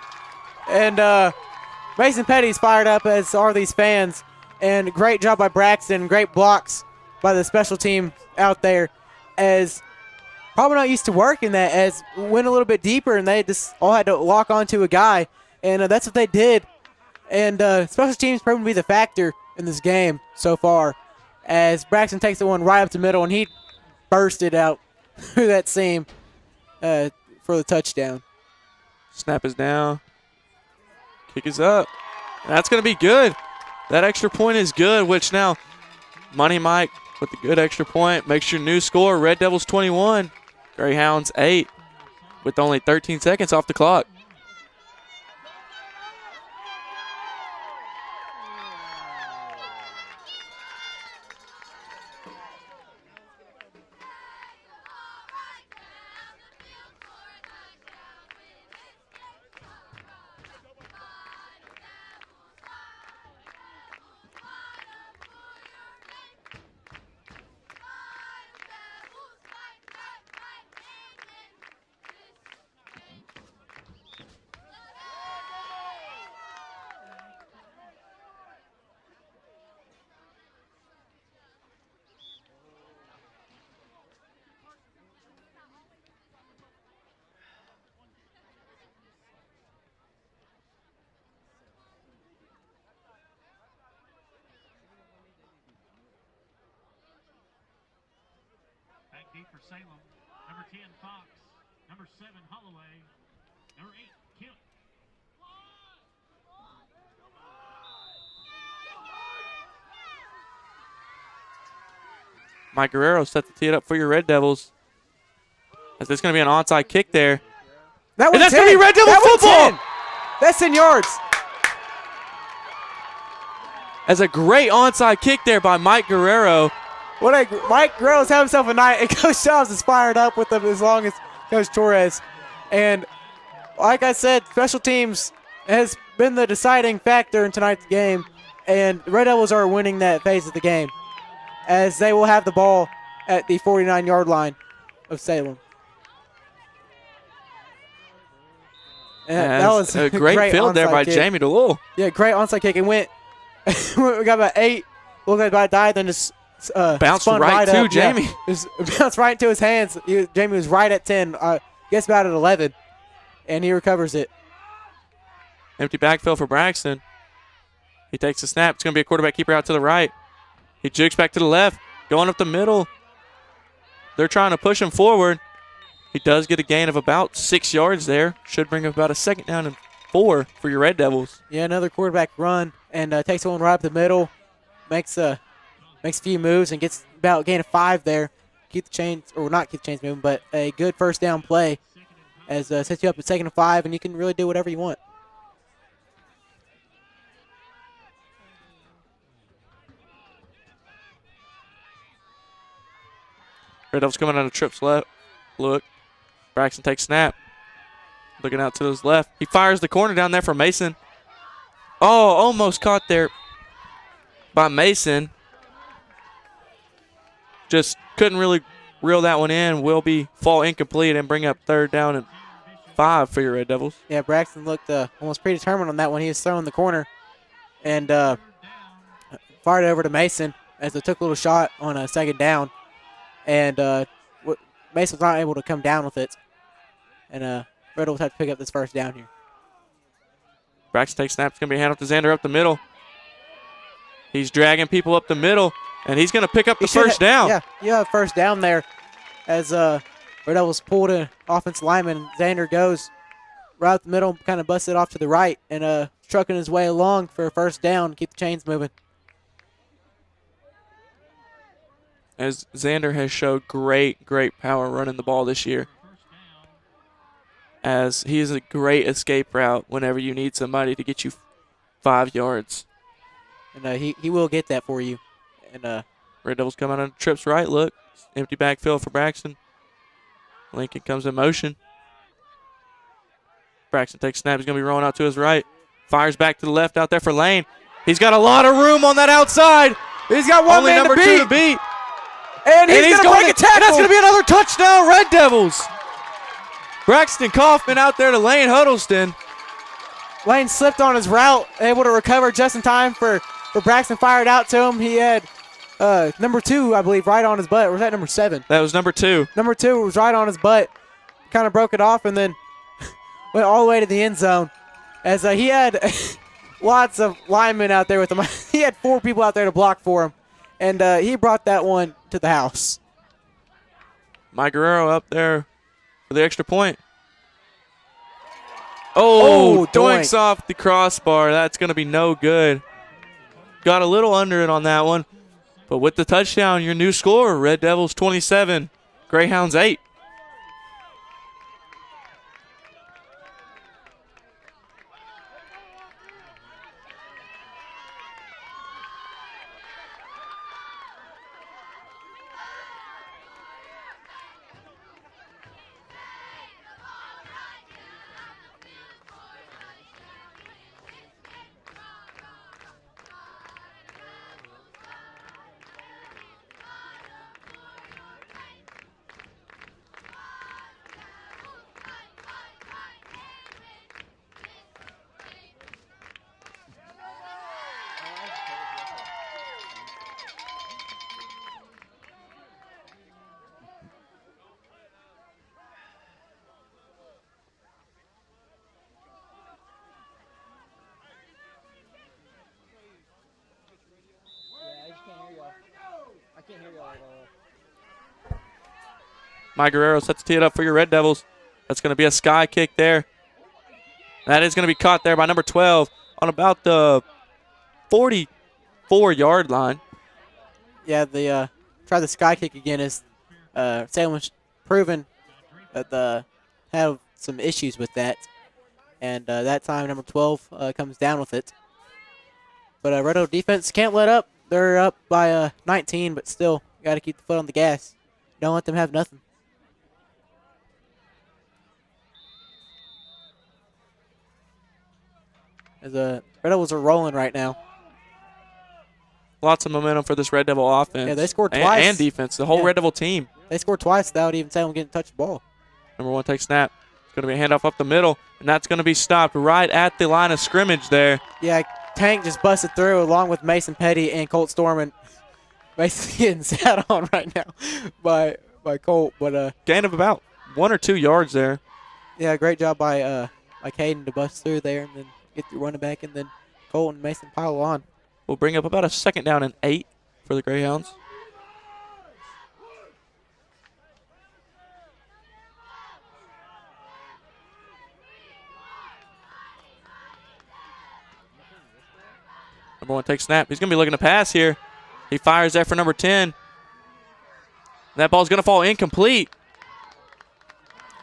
And Mason Petty's fired up, as are these fans. And great job by Braxton. Great blocks by the special team out there. As probably not used to working that, as went a little bit deeper, and they just all had to lock onto a guy. And that's what they did. And special teams proven to be the factor in this game so far. As Braxton takes the one right up the middle, and he bursted out through that seam for the touchdown. Snap is down. Kick is up. That's going to be good. That extra point is good, which now Money Mike with the good extra point makes your new score. Red Devils 21, Greyhounds 8 with only 13 seconds off the clock. Back deep for Salem. Number 10, Fox. Number 7, Holloway. Number 8, Kemp. Mike Guerrero set the tee up for your Red Devils. As there's going to be an onside kick there. That And that's going to be Red Devil football! 10. That's 10 yards. As a great onside kick there by Mike Guerrero. Mike Guerrero's having himself a night, and Coach Charles is fired up with him as long as Coach Torres. And like I said, special teams has been the deciding factor in tonight's game, and the Red Devils are winning that phase of the game, as they will have the ball at the 49-yard line of Salem. And that was a great field there by kick. Jamie DeLull. Yeah, great onside kick. It went, we got about 8, looked like about died, then just bounced spun right to up. Jamie. Yeah, just bounced right into his hands. Jamie was right at 10, guess about at 11, and he recovers it. Empty backfield for Braxton. He takes the snap. It's going to be a quarterback keeper out to the right. He jigs back to the left, going up the middle. They're trying to push him forward. He does get a gain of about 6 yards there. Should bring up about a second down and 4 for your Red Devils. Yeah, another quarterback run, and takes one right up the middle. Makes a few moves and gets about a gain of 5 there. Keep the chains, or not keep the chains moving, but a good first down play as sets you up at 2nd and 5, and you can really do whatever you want. Red Devils coming on a trips left. Look. Braxton takes snap. Looking out to his left. He fires the corner down there for Mason. Oh, almost caught there by Mason. Just couldn't really reel that one in. Will be fall incomplete and bring up 3rd down and 5 for your Red Devils. Yeah, Braxton looked almost predetermined on that one. He was throwing the corner and fired it over to Mason as they took a little shot on a 2nd down. And Mason was not able to come down with it. And Red Devils have to pick up this 1st down here. Braxton takes snap. It's going to be a hand up to Xander up the middle. He's dragging people up the middle. And he's going to pick up the He should first down. Yeah, you have first down there as Red Devils pulled an offensive lineman. Xander goes right up the middle, kind of busted off to the right, and trucking his way along for a first down, keep the chains moving. As Xander has showed great power running the ball this year. As he is a great escape route whenever you need somebody to get you 5 yards. And he will get that for you. And Red Devils come out on trips right. Look, empty backfield for Braxton. Lincoln comes in motion. Braxton takes snap. He's going to be rolling out to his right. Fires back to the left out there for Lane. He's got a lot of room on that outside. He's got one Only man number to 2 to beat. And he's going to break a tackle. And that's going to be another touchdown, Red Devils. Braxton Kaufman out there to Lane Huddleston. Lane slipped on his route, able to recover just in time for Braxton fired out to him. He had number 2, I believe, right on his butt. Or was that number 7? That was number 2. Number 2 was right on his butt. Kind of broke it off and then went all the way to the end zone. As he had lots of linemen out there with him. He had 4 people out there to block for him. And he brought that one to the house. Mike Guerrero up there for the extra point. Oh, doinks off the crossbar. That's going to be no good. Got a little under it on that one. But with the touchdown, your new score, Red Devils 27, Greyhounds 8. Mike Guerrero sets to tee it up for your Red Devils. That's going to be a sky kick there. That is going to be caught there by number 12 on about the 44-yard line. Yeah, try the sky kick again as Salem's proven that have some issues with that. And that time number 12 comes down with it. But Red Devil defense can't let up. They're up by 19, but still got to keep the foot on the gas. Don't let them have nothing. As Red Devils are rolling right now. Lots of momentum for this Red Devil offense. Yeah, they scored twice. And defense, the whole Red Devil team. They scored twice without even Salem getting to touch the ball. Number 1 takes snap. It's going to be a handoff up the middle, and that's going to be stopped right at the line of scrimmage there. Yeah, Tank just busted through along with Mason Petty and Colt Storman. Basically getting sat on right now by Colt. But gain of about 1 or 2 yards there. Yeah, great job by Caden to bust through there and then get the running back, and then Colt and Mason pile on. We'll bring up about a 2nd down and 8 for the Greyhounds. Number 1 takes snap. He's going to be looking to pass here. He fires there for number 10. That ball's going to fall incomplete.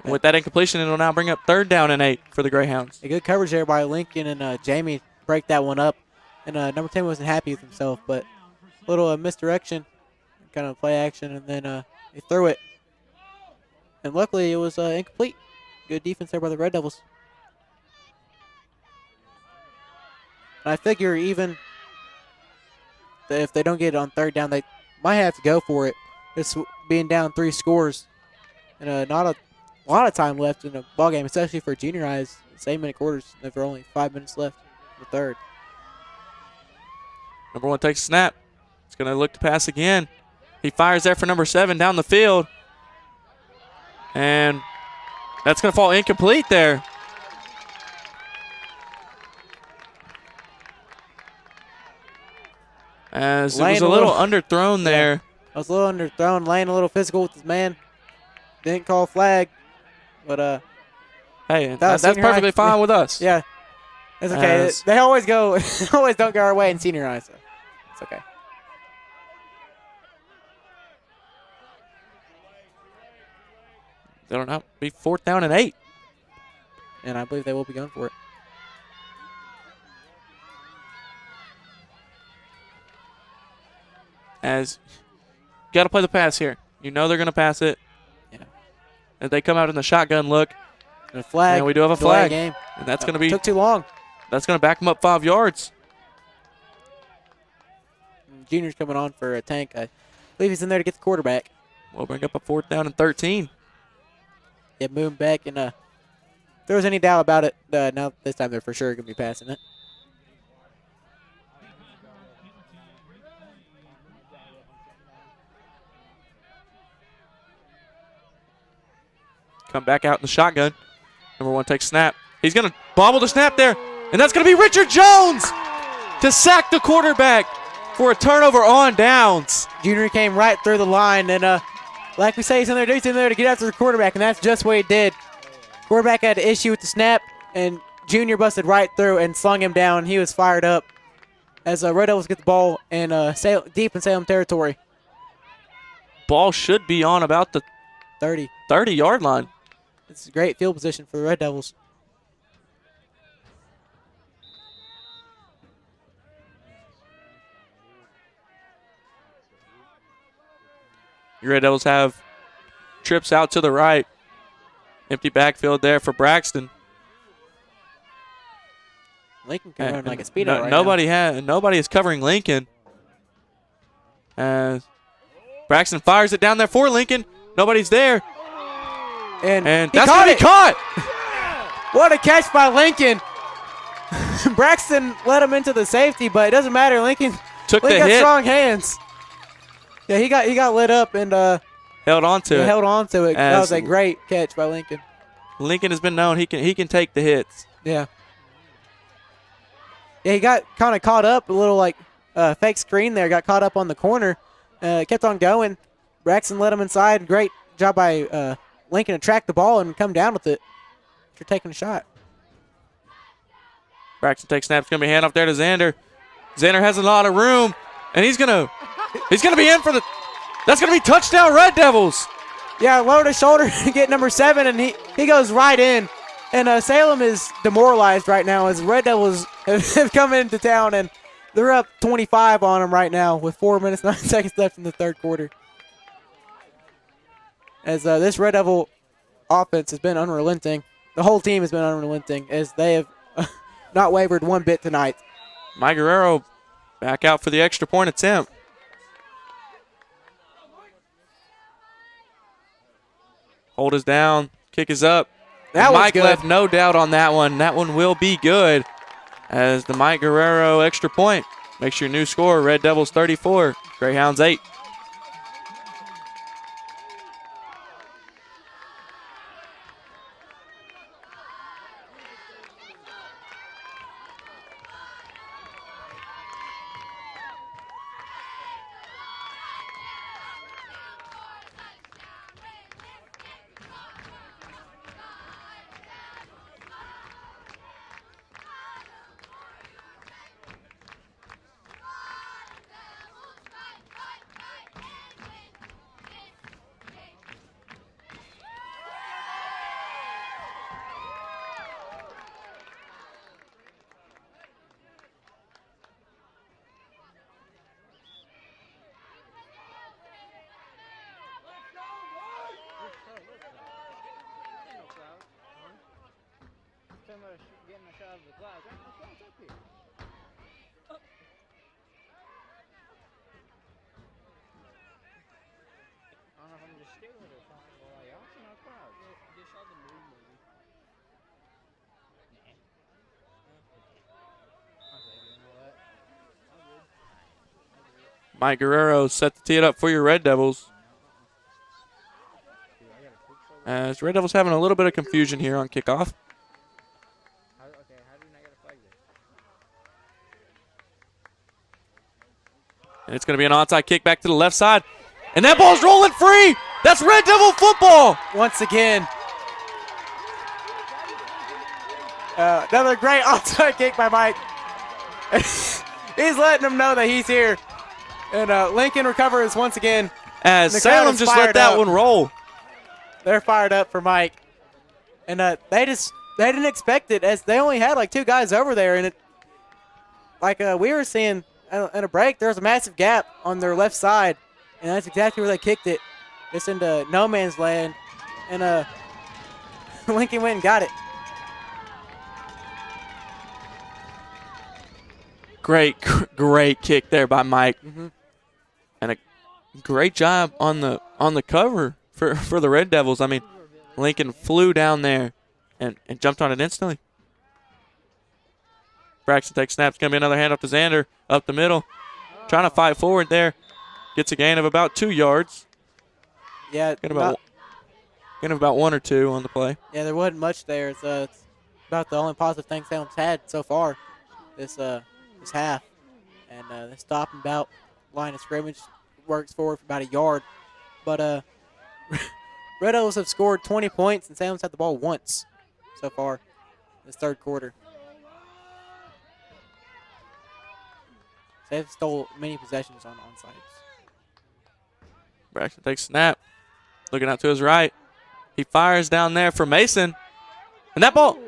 And with that incompletion, it'll now bring up 3rd down and 8 for the Greyhounds. A good coverage there by Lincoln and Jamie break that one up. And number 10 wasn't happy with himself, but a little misdirection, kind of play action, and then he threw it. And luckily it was incomplete. Good defense there by the Red Devils. And I figure even if they don't get it on 3rd down, they might have to go for it. It's being down 3 scores and not a lot of time left in a ball game, especially for junior highs. 8-minute quarters. There are only 5 minutes left in the 3rd. Number 1 takes a snap. He's going to look to pass again. He fires there for number 7 down the field. And that's going to fall incomplete there. As it Lane was a little underthrown there. I was a little underthrown, Lane a little physical with his man. Didn't call flag, but Hey, That was that's senior high. perfectly fine with us. yeah, it's okay. As- They always go, always don't go our way in senior high, so it's okay. That'll now be 4th down and 8. And I believe they will be going for it. As you got to play the pass here. You know they're going to pass it. Yeah. If they come out in the shotgun look, And a flag. and we do have a delay flag. game. And that's going to be Took too long. that's going to back them up 5 yards. Junior's coming on for a tank. I believe he's in there to get the quarterback. We'll bring up a 4th down and 13. Yeah, move back, and if there was any doubt about it, now this time they're for sure going to be passing it. Come back out in the shotgun. Number 1 takes snap. He's going to bobble the snap there, and that's going to be Richard Jones to sack the quarterback for a turnover on downs. Junior came right through the line, and like we say, he's in there to get after the quarterback, and that's just what he did. Quarterback had an issue with the snap, and Junior busted right through and slung him down. He was fired up as Red Devils get the ball in deep in Salem territory. Ball should be on about the 30. 30-yard line. It's a great field position for the Red Devils. Your Red Devils have trips out to the right. Empty backfield there for Braxton. Lincoln can run like a speedo right Nobody is covering Lincoln. As Braxton fires it down there for Lincoln. Nobody's there. now. And he that's caught going to it. be caught. What a catch by Lincoln. Braxton led him into the safety, but it doesn't matter. Lincoln Took the got hit. strong hands. Yeah, he got lit up and Held on to it. held on to it. That As was a great catch by Lincoln. Lincoln has been known he can take the hits. Yeah. Yeah, he got kind of caught up, a little like fake screen there, got caught up on the corner. Kept on going. Braxton led him inside. Great job by Lincoln to track the ball and come down with it after taking a shot. Braxton takes snaps. Going to be hand off there to Xander. Xander has a lot of room, and he's gonna be in for the. That's gonna be touchdown Red Devils. Yeah, lower the shoulder, get number 7, and he goes right in. And Salem is demoralized right now as Red Devils have come into town, and they're up 25 on them right now with 4 minutes, 9 seconds left in the third quarter. As this Red Devil offense has been unrelenting. The whole team has been unrelenting as they have not wavered one bit tonight. Mike Guerrero back out for the extra point attempt. Hold is down. Kick is up. That was Mike good. left no doubt on that one. That one will be good as the Mike Guerrero extra point makes your new score Red Devils 34, Greyhounds 8. Getting a shot of the clouds. What's up here? I don't know if I'm just stupid or something, but like, I don't see no clouds. They shot the moon movie. Nah. I was like, you know what? I'm good. Mike Guerrero set to tee it up for your Red Devils. As Red Devils having a little bit of confusion here on kickoff. Okay, how do we not get a flag there? And it's going to be an onside kick back to the left side. And that ball's rolling free. That's Red Devil football. Once again. Another great onside kick by Mike. He's letting them know that he's here. And Lincoln recovers once again. As Salem just let that one roll. They're fired up for Mike. And they didn't expect it, as they only had like 2 guys over there. And it, like we were seeing in a break, there's a massive gap on their left side. And that's exactly where they kicked it. Just into no man's land. And Lincoln went and got it. Great kick there by Mike. Mm-hmm. And a great job on the cover for the Red Devils. I mean, Lincoln flew down there and jumped on it instantly. Braxton takes snaps. Going to be another handoff to Xander up the middle. Trying to fight forward there. Gets a gain of about 2 yards. Yeah. Gain of about 1 or 2 on the play. Yeah, there wasn't much there. It's about the only positive thing Salem's had so far this half. And they stop him about line of scrimmage. Works forward for about a yard. But Red Devils have scored 20 points, and Salem's had the ball once so far this third quarter. They've stole many possessions on onside. Braxton takes snap. Looking out to his right. He fires down there for Mason. And that ball.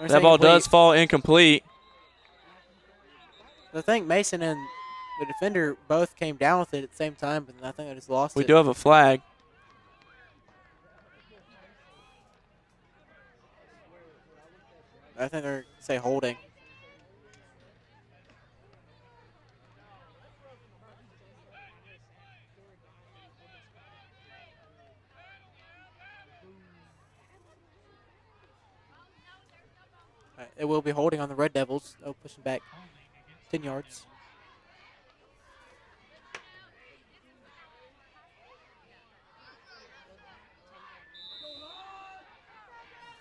That ball does fall incomplete. I think Mason and the defender both came down with it at the same time, but I think I just lost it. We do have a flag. I think they're say holding. It will be holding on the Red Devils. Oh, pushing back 10 yards.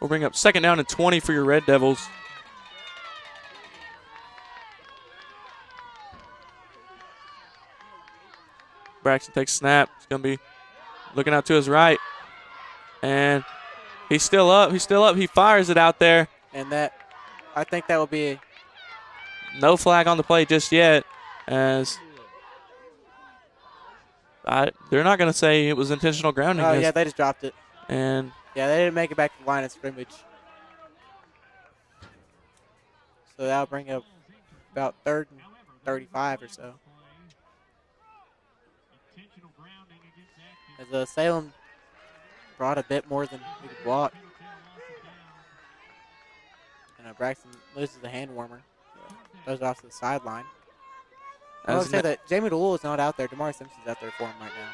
We'll bring up 2nd down and 20 for your Red Devils. Braxton takes snap. He's going to be looking out to his right. And he's still up. He's still up. He fires it out there. And that, I think that will be no flag on the play just yet, as they're not going to say it was intentional grounding. Oh, yeah, they just dropped it. And yeah, they didn't make it back to the line of scrimmage. So that'll bring up about 3rd and 35 or so. As Salem brought a bit more than we could block. And Braxton loses the hand warmer. Goes off to the sideline. I would say that Jamie DeLull is not out there. DeMar Simpson's out there for him right now.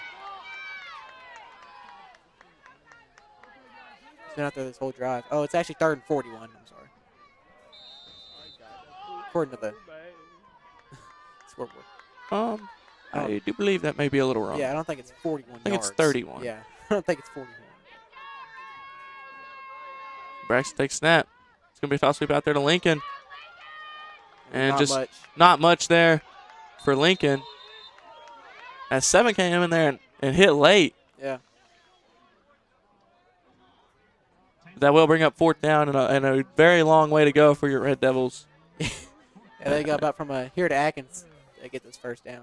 He's been out there this whole drive. Oh, it's actually 3rd and 41. I'm sorry. According to the scoreboard. I do believe that may be a little wrong. Yeah, I don't think it's 41 I think yards. it's 31. Yeah, I don't think it's 41. Braxton takes snap. It's going to be a toss sweep out there to Lincoln. And not just much. Not much there for Lincoln. As 7 came in there and hit late. Yeah. That will bring up 4th down and a very long way to go for your Red Devils. Yeah, they got about from here to Atkins to get this first down.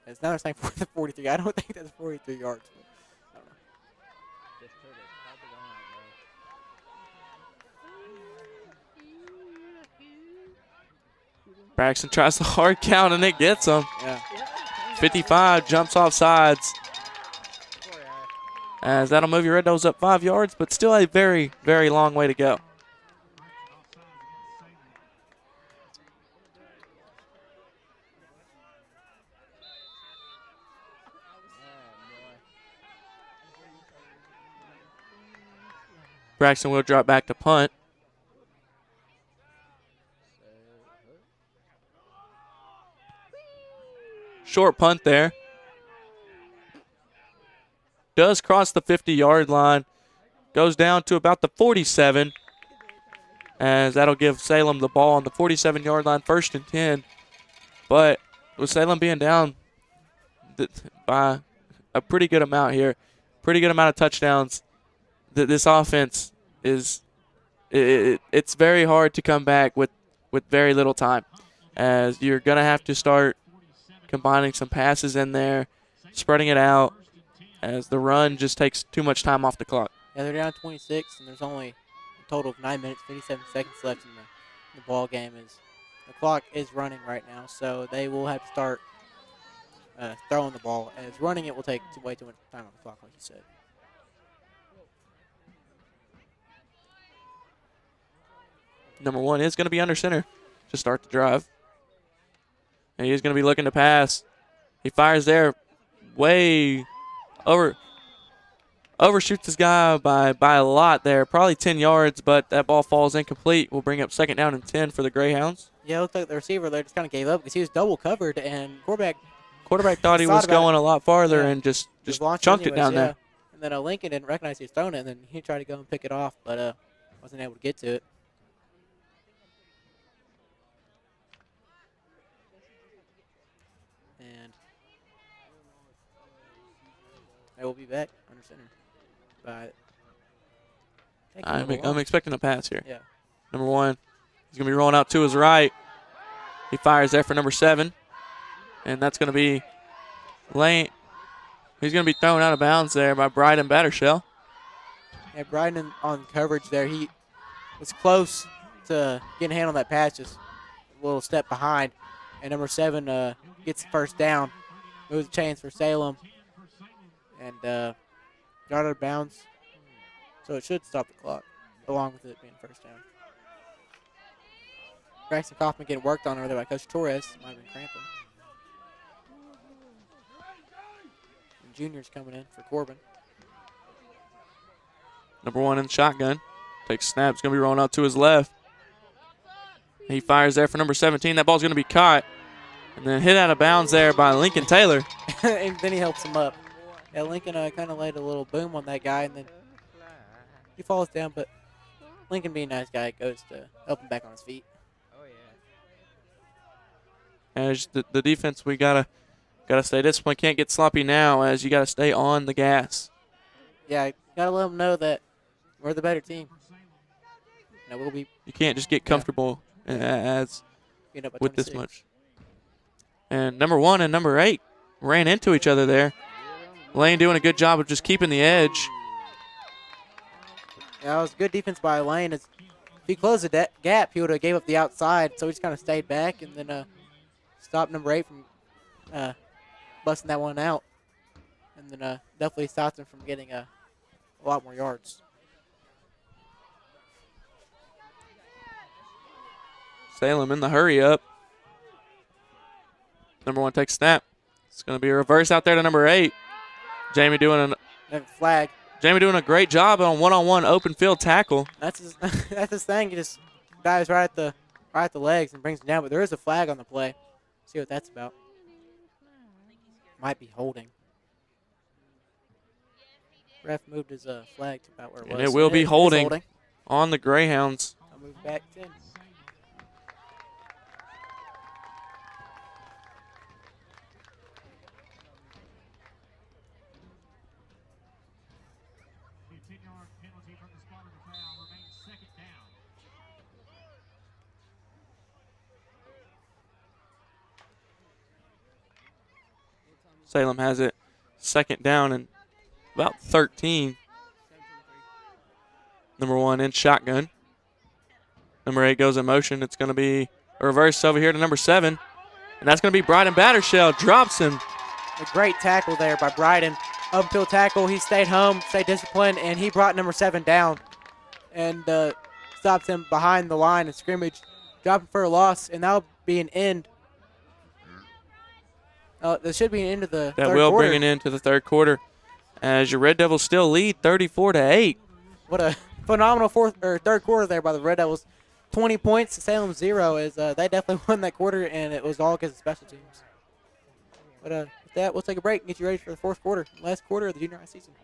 It's now they're saying 43. I don't think that's 43 yards. But I don't know. Braxton tries the hard count and it gets him. Yeah. 55 jumps off sides. As that'll move your Red Devils up 5 yards, but still a very, very long way to go. Braxton will drop back to punt. Short punt there. Does cross the 50-yard line. Goes down to about the 47. as that'll give Salem the ball on the 47-yard line, 1st and 10. But with Salem being down by a pretty good amount here, pretty good amount of touchdowns, this offense is it's very hard to come back with very little time, as you're going to have to start combining some passes in there, spreading it out, as the run just takes too much time off the clock. Yeah, they're down 26, and there's only a total of 9 minutes, 57 seconds left in the ball game. The clock is running right now, so they will have to start throwing the ball, as running it will take way too much time on the clock, like you said. Number 1 is going to be under center to start the drive. And he's going to be looking to pass. He fires there, way overshoots this guy by a lot there, probably 10 yards, but that ball falls incomplete. We'll bring up 2nd down and 10 for the Greyhounds. Yeah, it looked like the receiver there just kind of gave up because he was double covered, and quarterback thought he was going a lot farther and just chunked it down there. And then Lincoln didn't recognize he was throwing it, and then he tried to go and pick it off, but wasn't able to get to it. And they will be back under center. But I'm expecting a pass here. Yeah. Number 1, he's going to be rolling out to his right. He fires there for number 7. And that's going to be Lane. He's going to be thrown out of bounds there by Bryden Battershell. Yeah, Bryden on coverage there. He was close to getting a hand on that pass, just a little step behind. And number 7 gets the 1st down. Moves the chains for Salem. And got out of bounds. So it should stop the clock, along with it being 1st down. Braxton Kaufman getting worked on over there by Coach Torres. Might have been cramping. And juniors coming in for Corbin. Number 1 in the shotgun. Takes snaps, going to be rolling out to his left. He fires there for number 17. That ball's going to be caught. And then hit out of bounds there by Lincoln Taylor. And then he helps him up. Yeah, Lincoln kind of laid a little boom on that guy, and then he falls down. But Lincoln, being a nice guy, goes to help him back on his feet. As the defense, we gotta stay disciplined. Can't get sloppy now, as you gotta stay on the gas. Yeah, gotta let them know that we're the better team. We'll be. You can't just get comfortable as with this much. And number 1 and number 8 ran into each other there. Lane doing a good job of just keeping the edge. Yeah, it was good defense by Lane. If he closed the gap, he would have gave up the outside, so he just kind of stayed back and then stopped number 8 from busting that one out. And then definitely stopped him from getting a lot more yards. Salem in the hurry up. Number 1 takes snap. It's going to be a reverse out there to number 8. Jamie doing flag. Jamie doing a great job on one-on-one open field tackle. That's his that's his thing. He just dives right at the legs and brings him down. But there is a flag on the play. See what that's about. Might be holding. Ref moved his flag to about where it was. And it will be holding on the Greyhounds. I'll move back 10. Salem has it 2nd down and about 13. Number 1 in shotgun. Number 8 goes in motion. It's going to be a reverse over here to number 7. And that's going to be Bryden Battershell. Drops him. A great tackle there by Bryden. Upfield tackle. He stayed home, stayed disciplined, and he brought number 7 down. And stops him behind the line of scrimmage. Dropped him for a loss, and that'll be an end. There should be an end of the third quarter. That will bring an end to the 3rd quarter, as your Red Devils still lead 34-8. What a phenomenal 3rd quarter there by the Red Devils. 20 points, Salem 0. As they definitely won that quarter, and it was all because of special teams. But with that, we'll take a break and get you ready for the 4th quarter, last quarter of the junior high season.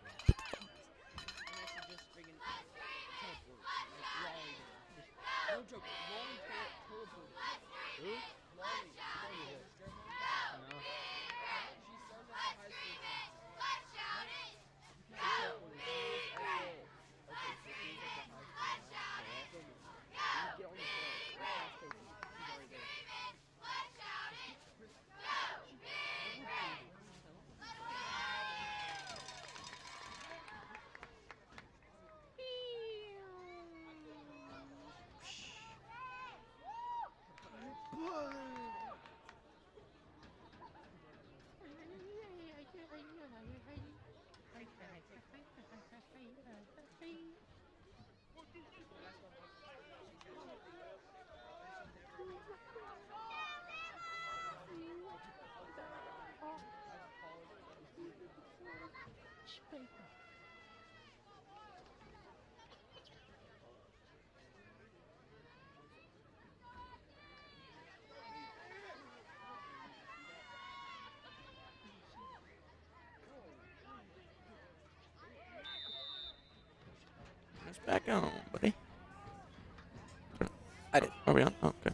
It's back on, buddy. I did. Are we on? Oh, okay.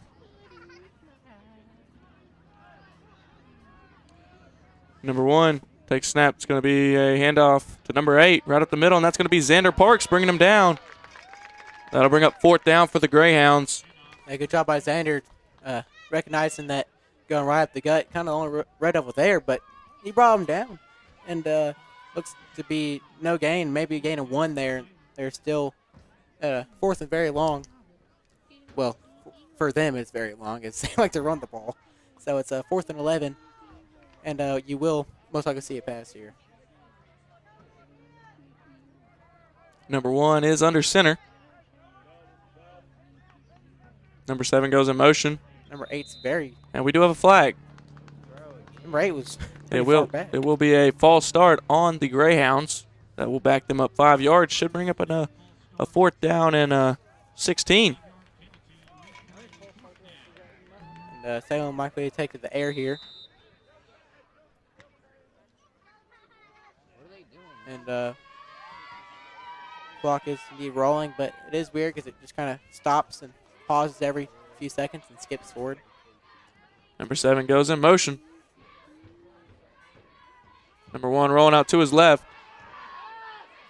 Number 1 takes snap. It's going to be a handoff to number 8 right up the middle, and that's going to be Xander Parks bringing him down. That'll bring up 4th down for the Greyhounds. Yeah, good job by Xander recognizing that going right up the gut. Kind of the only Red Devil there, but he brought him down. And looks to be no gain, maybe a gain of 1 there. They're still 4th and very long. Well, for them it's very long as they like to run the ball. So it's 4th and 11. And you will most likely see a pass here. Number 1 is under center. Number 7 goes in motion. Number 8's very. And we do have a flag. Number 8 was. It will be a false start on the Greyhounds. That will back them up 5 yards. Should bring up a 4th down and 16. And Salem likely to take to the air here. And clock is indeed rolling, but it is weird because it just kind of stops and pauses every few seconds and skips forward. Number 7 goes in motion. Number 1 rolling out to his left.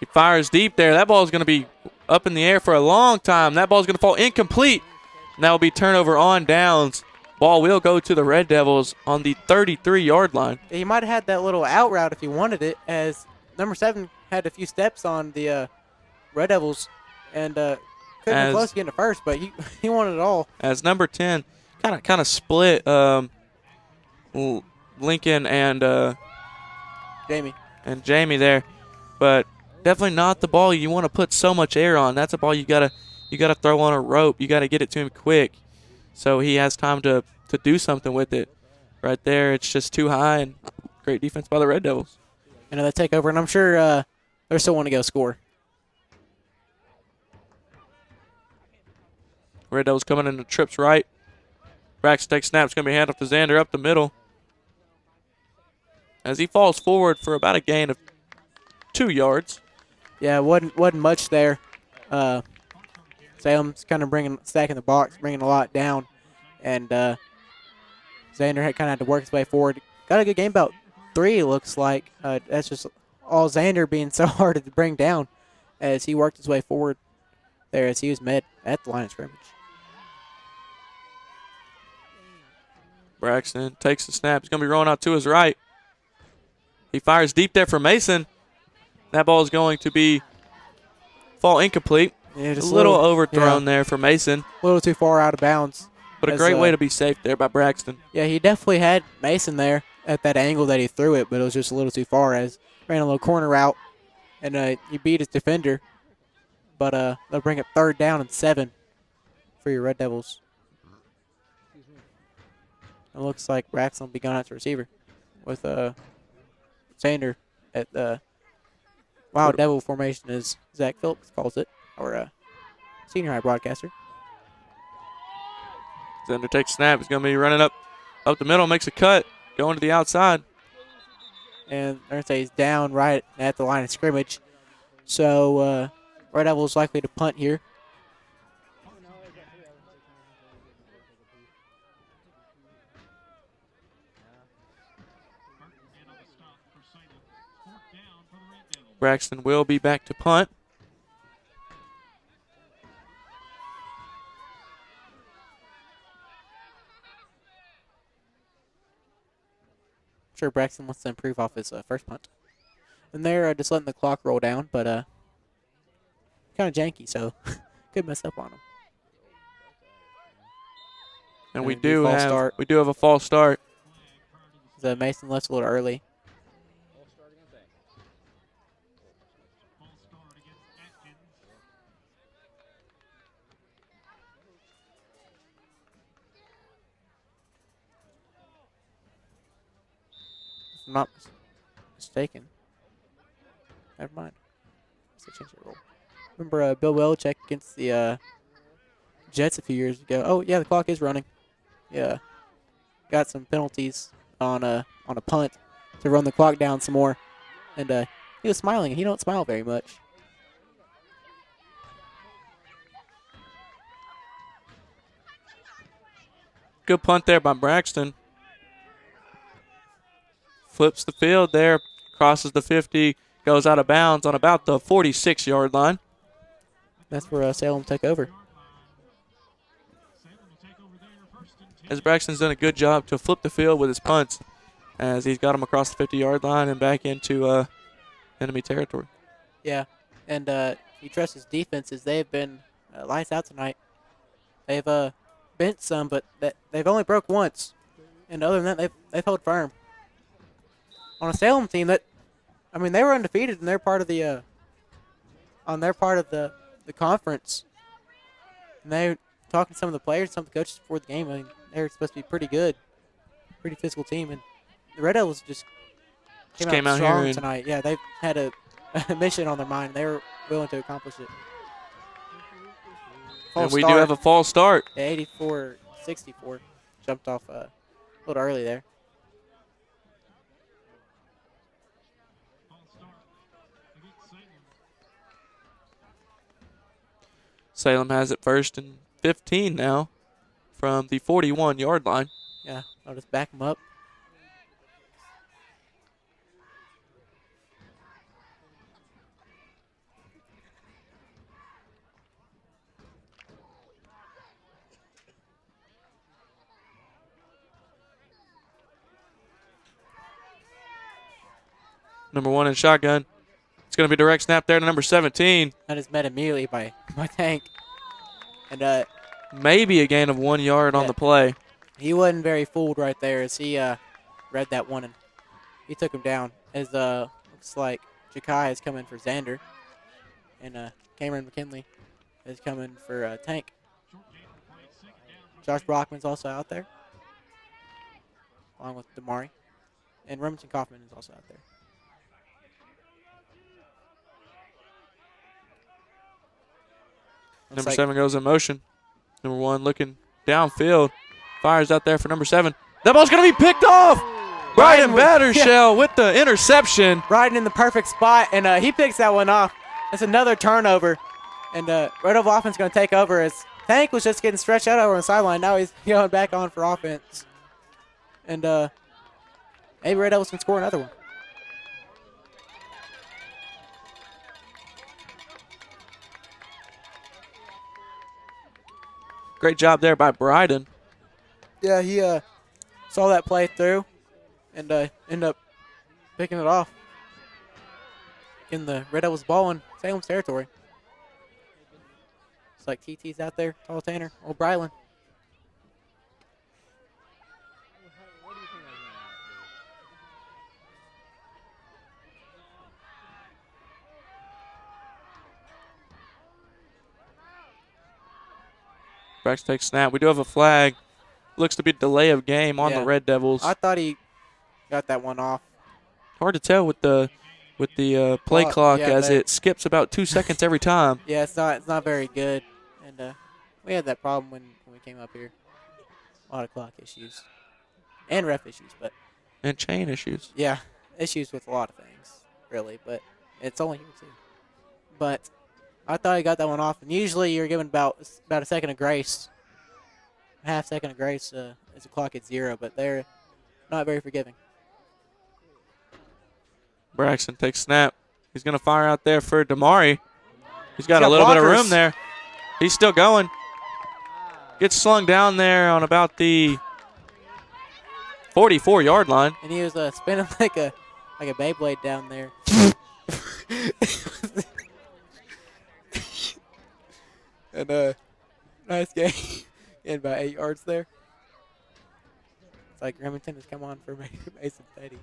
He fires deep there. That ball is going to be up in the air for a long time. That ball is going to fall incomplete. And that will be turnover on downs. Ball will go to the Red Devils on the 33-yard line. Yeah, he might have had that little out route if he wanted it, as number 7 had a few steps on the Red Devils and couldn't be close to getting to first, but he wanted it all. As number 10 kind of split Lincoln and Jamie there, but definitely not the ball you want to put so much air on. That's a ball you gotta throw on a rope. You gotta get it to him quick, so he has time to do something with it. Right there, it's just too high, and great defense by the Red Devils. And they take over, and I'm sure they still want to go score. Red Devils coming in the trips right. Braxton takes snap. It's going to be hand off to Xander up the middle. As he falls forward for about a gain of 2 yards. Yeah, wasn't much there. Salem's kind of stacking the box, bringing a lot down. And Xander had to work his way forward. Got a good game, about 3, it looks like. That's just all Xander being so hard to bring down as he worked his way forward there as he was met at the line of scrimmage. Braxton takes the snap. He's going to be rolling out to his right. He fires deep there for Mason. That ball is going to fall incomplete. Yeah, just a little overthrown there for Mason. A little too far out of bounds. But a great way to be safe there by Braxton. Yeah, he definitely had Mason there at that angle that he threw it, but it was just a little too far as ran a little corner route, and he beat his defender. But they'll bring up 3rd down and 7 for your Red Devils. It looks like Braxton will be going out to receiver with Xander at the Wild Devil formation, as Zach Phillips calls it, our senior high broadcaster. Xander takes snap. He's going to be running up the middle, makes a cut, going to the outside. And they're going to say he's down right at the line of scrimmage. So Red Devils likely to punt here. Braxton will be back to punt. Sure, Braxton wants to improve off his first punt. And they're just letting the clock roll down, but kind of janky, so could mess up on them. And we do have a false start. The Mason left a little early. If I'm not mistaken. Never mind. Let's change the rule. Remember Bill Belichick against the Jets a few years ago? Oh yeah, the clock is running. Yeah, got some penalties on a punt to run the clock down some more, and he was smiling. He don't smile very much. Good punt there by Braxton. Flips the field there, crosses the 50, goes out of bounds on about the 46-yard line. That's where Salem took over. As Braxton's done a good job to flip the field with his punts, as he's got him across the 50-yard line and back into enemy territory. Yeah, and he trusts his defenses. They've been lights out tonight. They've bent some, but they've only broke once. And other than that, they've held firm. On a Salem team they were undefeated in their part of the on their part of the conference. And they talking to some of the players, some of the coaches before the game. I mean, they were supposed to be pretty good, pretty physical team, and the Red Devils just came out strong here tonight. Yeah, they had a mission on their mind. They were willing to accomplish it. And we do have a false start. Yeah, 84-64. Jumped off a little early there. Salem has it 1st and 15 now from the 41-yard line. Yeah, I'll just back them up. Number 1 in shotgun. It's going to be direct snap there to number 17. That is met immediately by Tank. And maybe a gain of 1 yard on the play. He wasn't very fooled right there as he read that one and he took him down. As looks like Jakai is coming for Xander. And Cameron McKinley is coming for Tank. Josh Brockman's also out there, along with Damari. And Remington Kaufman is also out there. Number 7 goes in motion. Number 1 looking downfield. Fires out there for number 7. That ball's going to be picked off. Brian Battershell with the interception. Riding in the perfect spot, and he picks that one off. It's another turnover. And Red Devil offense going to take over as Tank was just getting stretched out over on the sideline. Now he's going back on for offense. And maybe Red Devils can score another one. Great job there by Bryden. Yeah, he saw that play through and ended up picking it off in the Red Devils ball in Salem's territory. It's like TT's out there, Tall Tanner, old Brylan. Braxton takes snap. We do have a flag. Looks to be delay of game on the Red Devils. I thought he got that one off. Hard to tell with the play clock as it skips about 2 seconds every time. Yeah, it's not very good, and we had that problem when we came up here. A lot of clock issues and ref issues, and chain issues. Yeah, issues with a lot of things, really, but it's only here too. But I thought he got that one off, and usually you're given about a second of grace, half second of grace as the clock hits 0, but they're not very forgiving. Braxton takes snap. He's going to fire out there for Damari. He's got a little bit of room there. He's still going. Gets slung down there on about the 44-yard line. And he was spinning like a Beyblade down there. And nice game. Getting about 8 yards there. It's like Remington has come on for Mason Petty.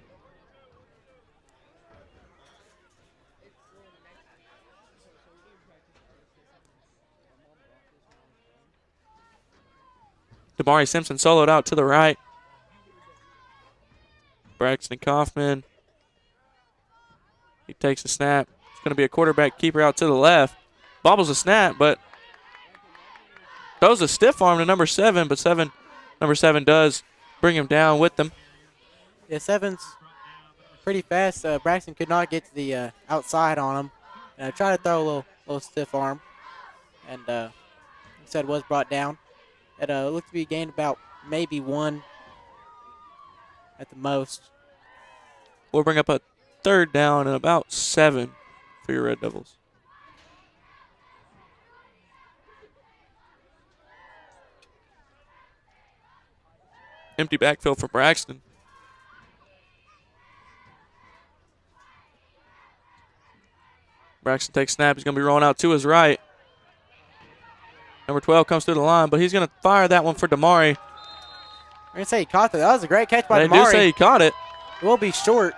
Damari Simpson soloed out to the right. Braxton Kaufman. He takes a snap. It's going to be a quarterback keeper out to the left. Bobbles a snap, but throws a stiff arm to number 7, but number 7 does bring him down with them. Yeah, 7's pretty fast. Braxton could not get to the outside on him. And tried to throw a little stiff arm, and instead was brought down. It looked to be gained about maybe 1 at the most. We'll bring up a 3rd down and about 7 for your Red Devils. Empty backfield for Braxton. Braxton takes snap. He's going to be rolling out to his right. Number 12 comes through the line, but he's going to fire that one for Damari. I'm going to say he caught that. That was a great catch by They Damari. do say he caught it. It will be short,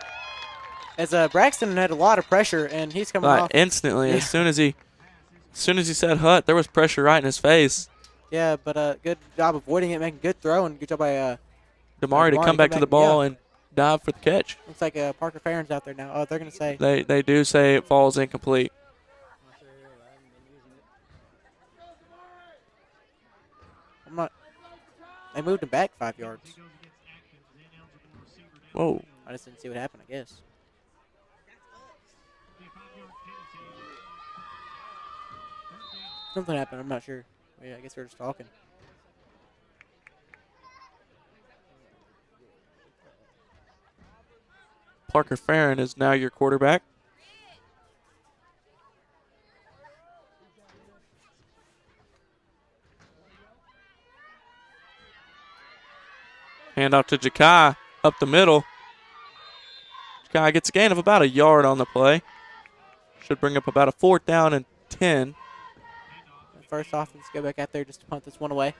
as Braxton had a lot of pressure, and he's coming off. Instantly, Yeah. as soon as he said hut, there was pressure right in his face. Yeah, but good job avoiding it, making a good throw, and good job by Damari to come back to the ball and dive for the catch. looks like Parker Farron's out there now. Oh, they're going to say. They do say it falls incomplete. I'm not. They moved him back 5 yards. Whoa. I just didn't see what happened, I guess. Something happened. I'm not sure. Yeah, I guess we're just talking. Parker Farron is now your quarterback. Hand off to Jakai up the middle. Jakai gets a gain of about 1 yard on the play. Should bring up about a 4th down and 10. First off, let's go back out there just to punt this one away.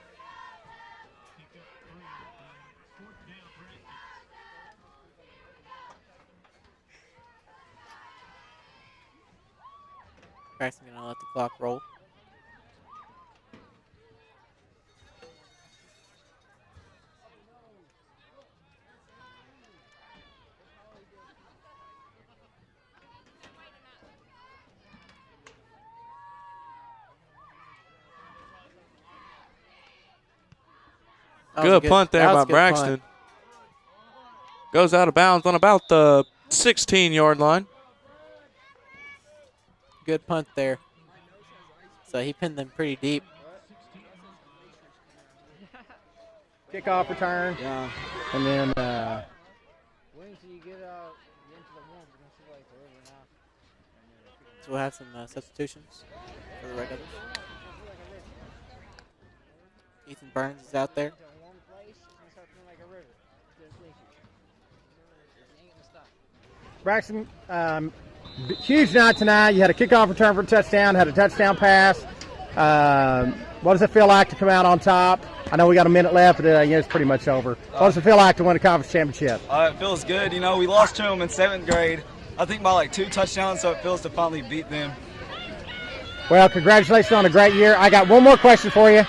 Braxton going to let the clock roll. Good punt there by Braxton. Punt. Goes out of bounds on about the 16-yard line. Good punt there. So he pinned them pretty deep. Kickoff return. Yeah. And then So we'll have some substitutions for the Red Devils. Ethan Burns is out there. Braxton, huge night tonight. You had a kickoff return for a touchdown, had a touchdown pass. What does it feel like to come out on top? I know we got a minute left, but it's pretty much over. What does it feel like to win a conference championship? It feels good. You know, we lost to them in 7th grade, I think by like 2 touchdowns, so it feels to finally beat them. Well, congratulations on a great year. I got one more question for you.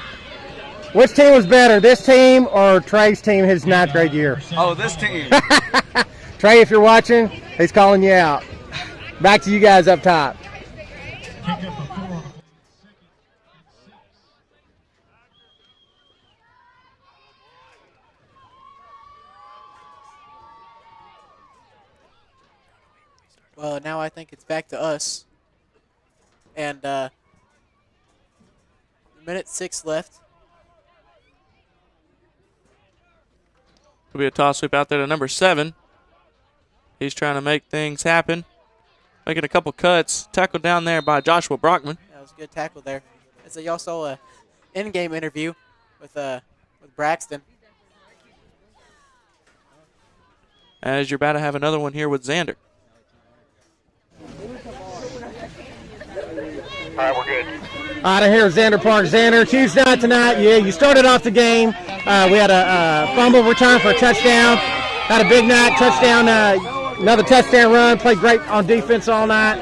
Which team was better, this team or Trey's team his 9th grade year? Oh, this team. Trey, if you're watching, he's calling you out. Back to you guys up top. Well, now I think it's back to us. And minute 6 left. There'll be a toss sweep out there to number 7. He's trying to make things happen. Making a couple cuts. Tackled down there by Joshua Brockman. That was a good tackle there. So y'all saw a in-game interview with Braxton. As you're about to have another one here with Xander. All right, we're good. All right, here Xander Park. Xander, huge night tonight. Yeah, you started off the game. We had a fumble return for a touchdown. Had a big night, touchdown, another touchdown run. Played great on defense all night.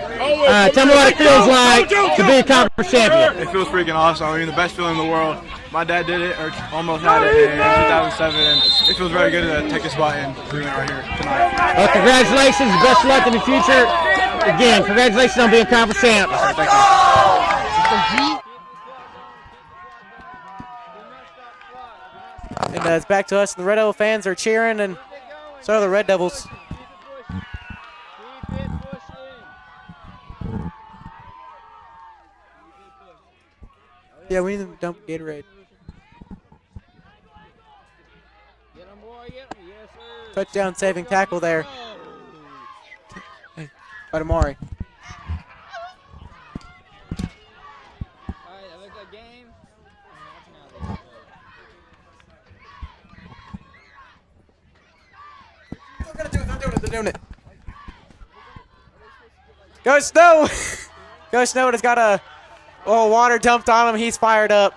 Tell me what it feels like to be a conference champion. It feels freaking awesome. I mean, the best feeling in the world. My dad did it, or almost had it in 2007, and it feels very good to take a spot and doing it right here tonight. Well, congratulations. Best of luck in the future. again, congratulations on being conference champs. And it's back to us, and the Red Devil fans are cheering, and so are the Red Devils. Yeah, we need to dump Gatorade. Touchdown saving tackle there by Damari. They're doing it. Go Snow! Go Snow has got a water dumped on him. He's fired up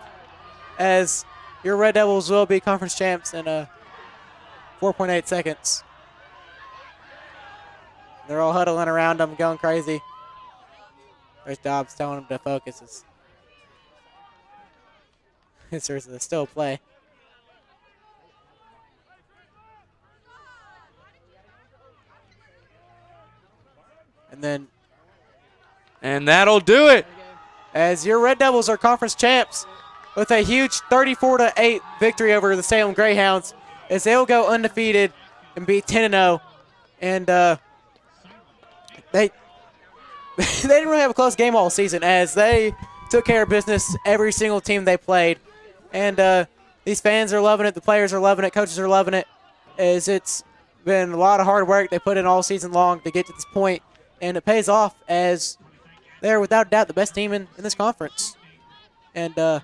as your Red Devils will be conference champs in 4.8 seconds. They're all huddling around him, going crazy. There's Dobbs telling him to focus. There's still play. And that'll do it. As your Red Devils are conference champs with a huge 34-8 victory over the Salem Greyhounds, as they'll go undefeated and be 10-0. And they didn't really have a close game all season, as they took care of business every single team they played. And these fans are loving it. The players are loving it. Coaches are loving it, as it's been a lot of hard work they put in all season long to get to this point. And it pays off, as they're without doubt the best team in this conference. And it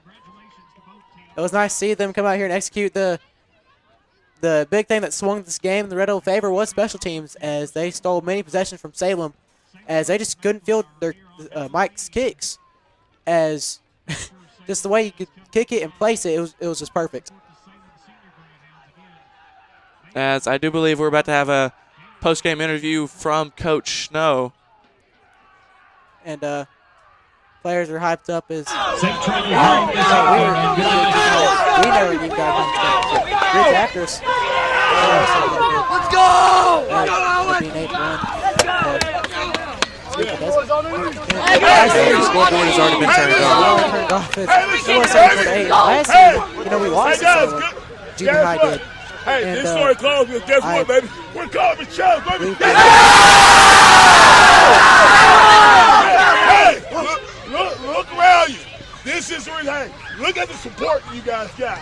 was nice to see them come out here and execute. The big thing that swung this game in the Red Devil favor was special teams, as they stole many possessions from Salem, as they just couldn't field their Mike's kicks. As just the way you could kick it and place it, it was just perfect. As I do believe we're about to have a post-game interview from Coach Snow. And players are hyped up as we know you guys are actors. Let's go! The scoreboard has already been turned off. Last year, we lost to junior high did. Hey, this story closed because guess what, baby? We're conference champs, baby. Hey, look around you. This is really, hey, look at the support you guys got.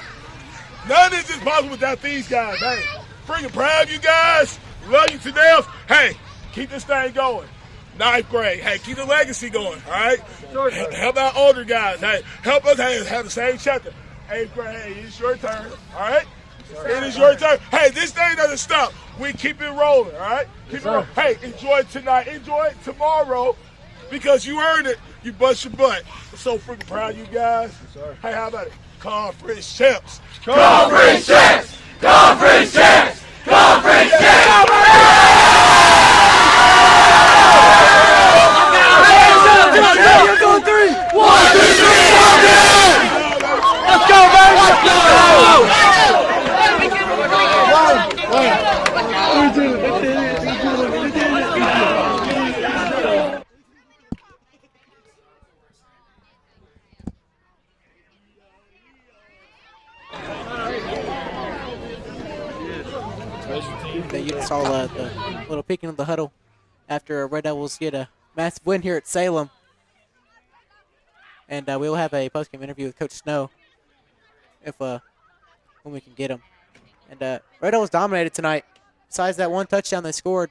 None of this is possible without these guys. Hey, freaking proud of you guys. Love you to death. Hey, keep this thing going. 9th grade. Hey, keep the legacy going, all right? Help out older guys. Hey, help us have the same chapter. 8th grade, hey, it's your turn, all right? It is your turn. Hey, this thing doesn't stop. We keep it rolling, all right? Keep it rolling. Hey, enjoy it tonight. Enjoy it tomorrow, because you earned it. You bust your butt. I'm so freaking proud of you guys. Hey, how about it? Conference champs. Conference champs. Conference champs. Conference champs. You're going 3. 1, 2, 3. Let's go, baby. Let's go. You just saw the little peeking of the huddle after Red Devils get a massive win here at Salem. And we will have a post-game interview with Coach Snow when we can get him. And Red Devils dominated tonight. Besides that one touchdown they scored,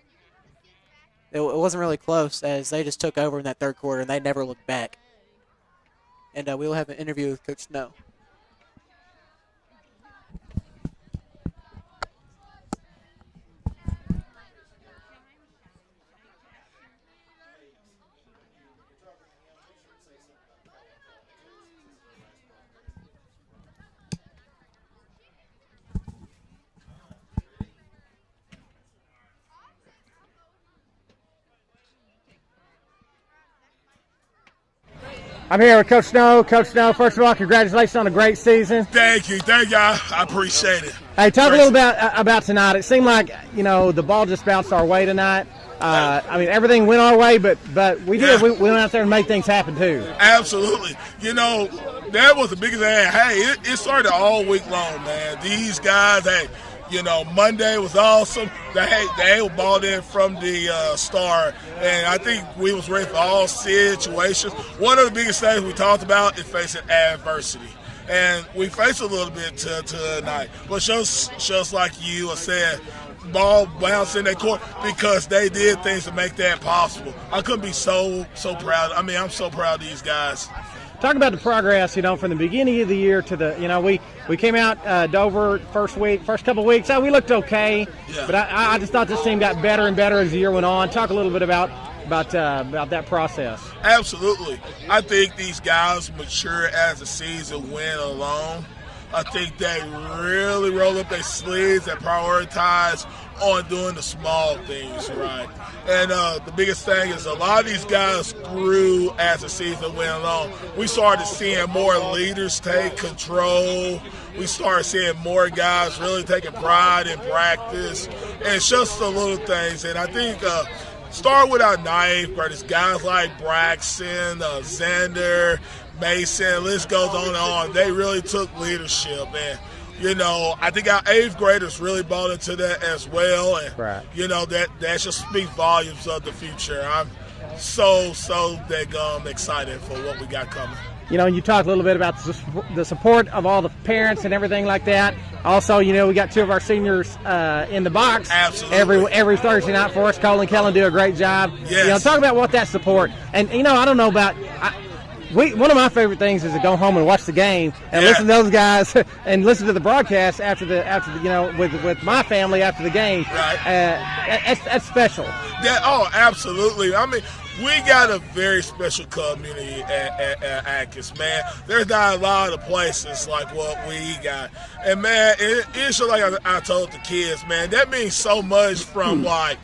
it wasn't really close, as they just took over in that third quarter and they never looked back. And we will have an interview with Coach Snow. I'm here with Coach Snow. Coach Snow, first of all, congratulations on a great season. Thank you. I appreciate it. Hey, talk a little bit about tonight. It seemed like, the ball just bounced our way tonight. I mean, everything went our way, but we did. We went out there and made things happen too. Absolutely. You know, that was the biggest thing. Hey, it started all week long, man. These guys, hey, you know, Monday was awesome. They were balled in from the start, and I think we was ready for all situations. One of the biggest things we talked about is facing adversity. And we faced a little bit tonight. But just like you said, ball bounced in their court because they did things to make that possible. I couldn't be so proud. I mean, I'm so proud of these guys. Talk about the progress, you know, from the beginning of the year to the, you know, we came out Dover first couple of weeks. We looked okay, but I just thought this team got better and better as the year went on. Talk a little bit about that process. Absolutely. I think these guys mature as the season went along. I think they really roll up their sleeves and prioritize on doing the small things right. And the biggest thing is a lot of these guys grew as the season went along. We started seeing more leaders take control. We started seeing more guys really taking pride in practice. And it's just the little things. And I think start with our ninth graders, guys like Braxton, Xander, Mason, list goes on and on. They really took leadership, and you know, I think our eighth graders really bought into that as well, and you know that just speaks volumes of the future. I'm so excited for what we got coming. You know, you talked a little bit about the support of all the parents and everything like that. Also, you know, we got two of our seniors in the box. Absolutely. Every Thursday night for us. Cole and Kellen do a great job. Yes. You know, talk about what that support. And, you know, I don't know about one of my favorite things is to go home and watch the game and listen to those guys and listen to the broadcast after the you know, with my family after the game. Right. That's special. Absolutely. I mean, we got a very special community at Atkins, man. There's not a lot of places like what we got. And, man, it's just like I told the kids, man, that means so much from, like,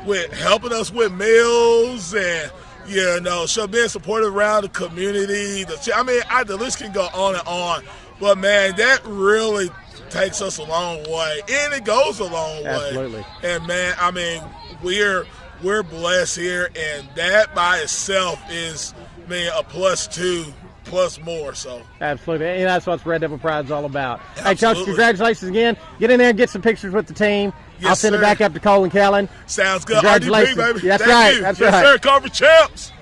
with helping us with meals and, you know, so being supportive around the community. The list can go on and on. But, man, that really takes us a long way. And it goes a long way. Absolutely. And, man, I mean, we're blessed here, and that by itself is, man, a +2, plus more. So absolutely, and that's what Red Devil Pride is all about. Absolutely. Hey, Coach, congratulations again. Get in there and get some pictures with the team. Yes, I'll send it back up to Cole and Kellen. Sounds good. Congratulations, RDP, baby. That's Thank right. you. That's yes, right. sir. Conference champs.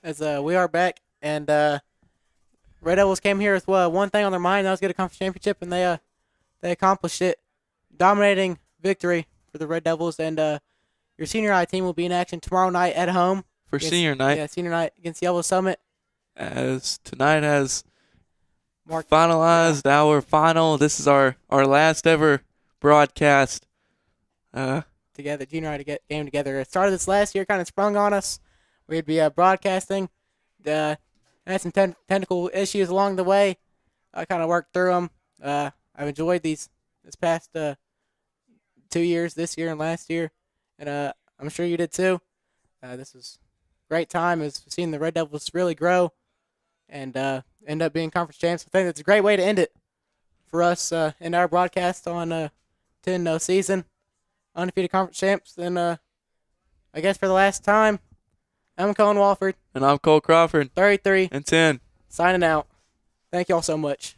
As we are back, and Red Devils came here with one thing on their mind, that was get a conference championship, and they accomplished it. Dominating victory for the Red Devils, and your senior high team will be in action tomorrow night at home. For senior night. Yeah, senior night against Yellow Summit. As tonight has finalized our final. This is our last ever broadcast. Together, junior high game together. It started this last year, kind of sprung on us. We'd be broadcasting. Had some technical issues along the way. I kind of worked through them. I've enjoyed this past 2 years, this year and last year, and I'm sure you did too. This was a great time as seeing the Red Devils really grow and end up being conference champs. I think that's a great way to end it for us in our broadcast on 10 season. Undefeated conference champs, and I guess for the last time, I'm Colin Walford. And I'm Cole Crawford. 33 and 10. Signing out. Thank y'all so much.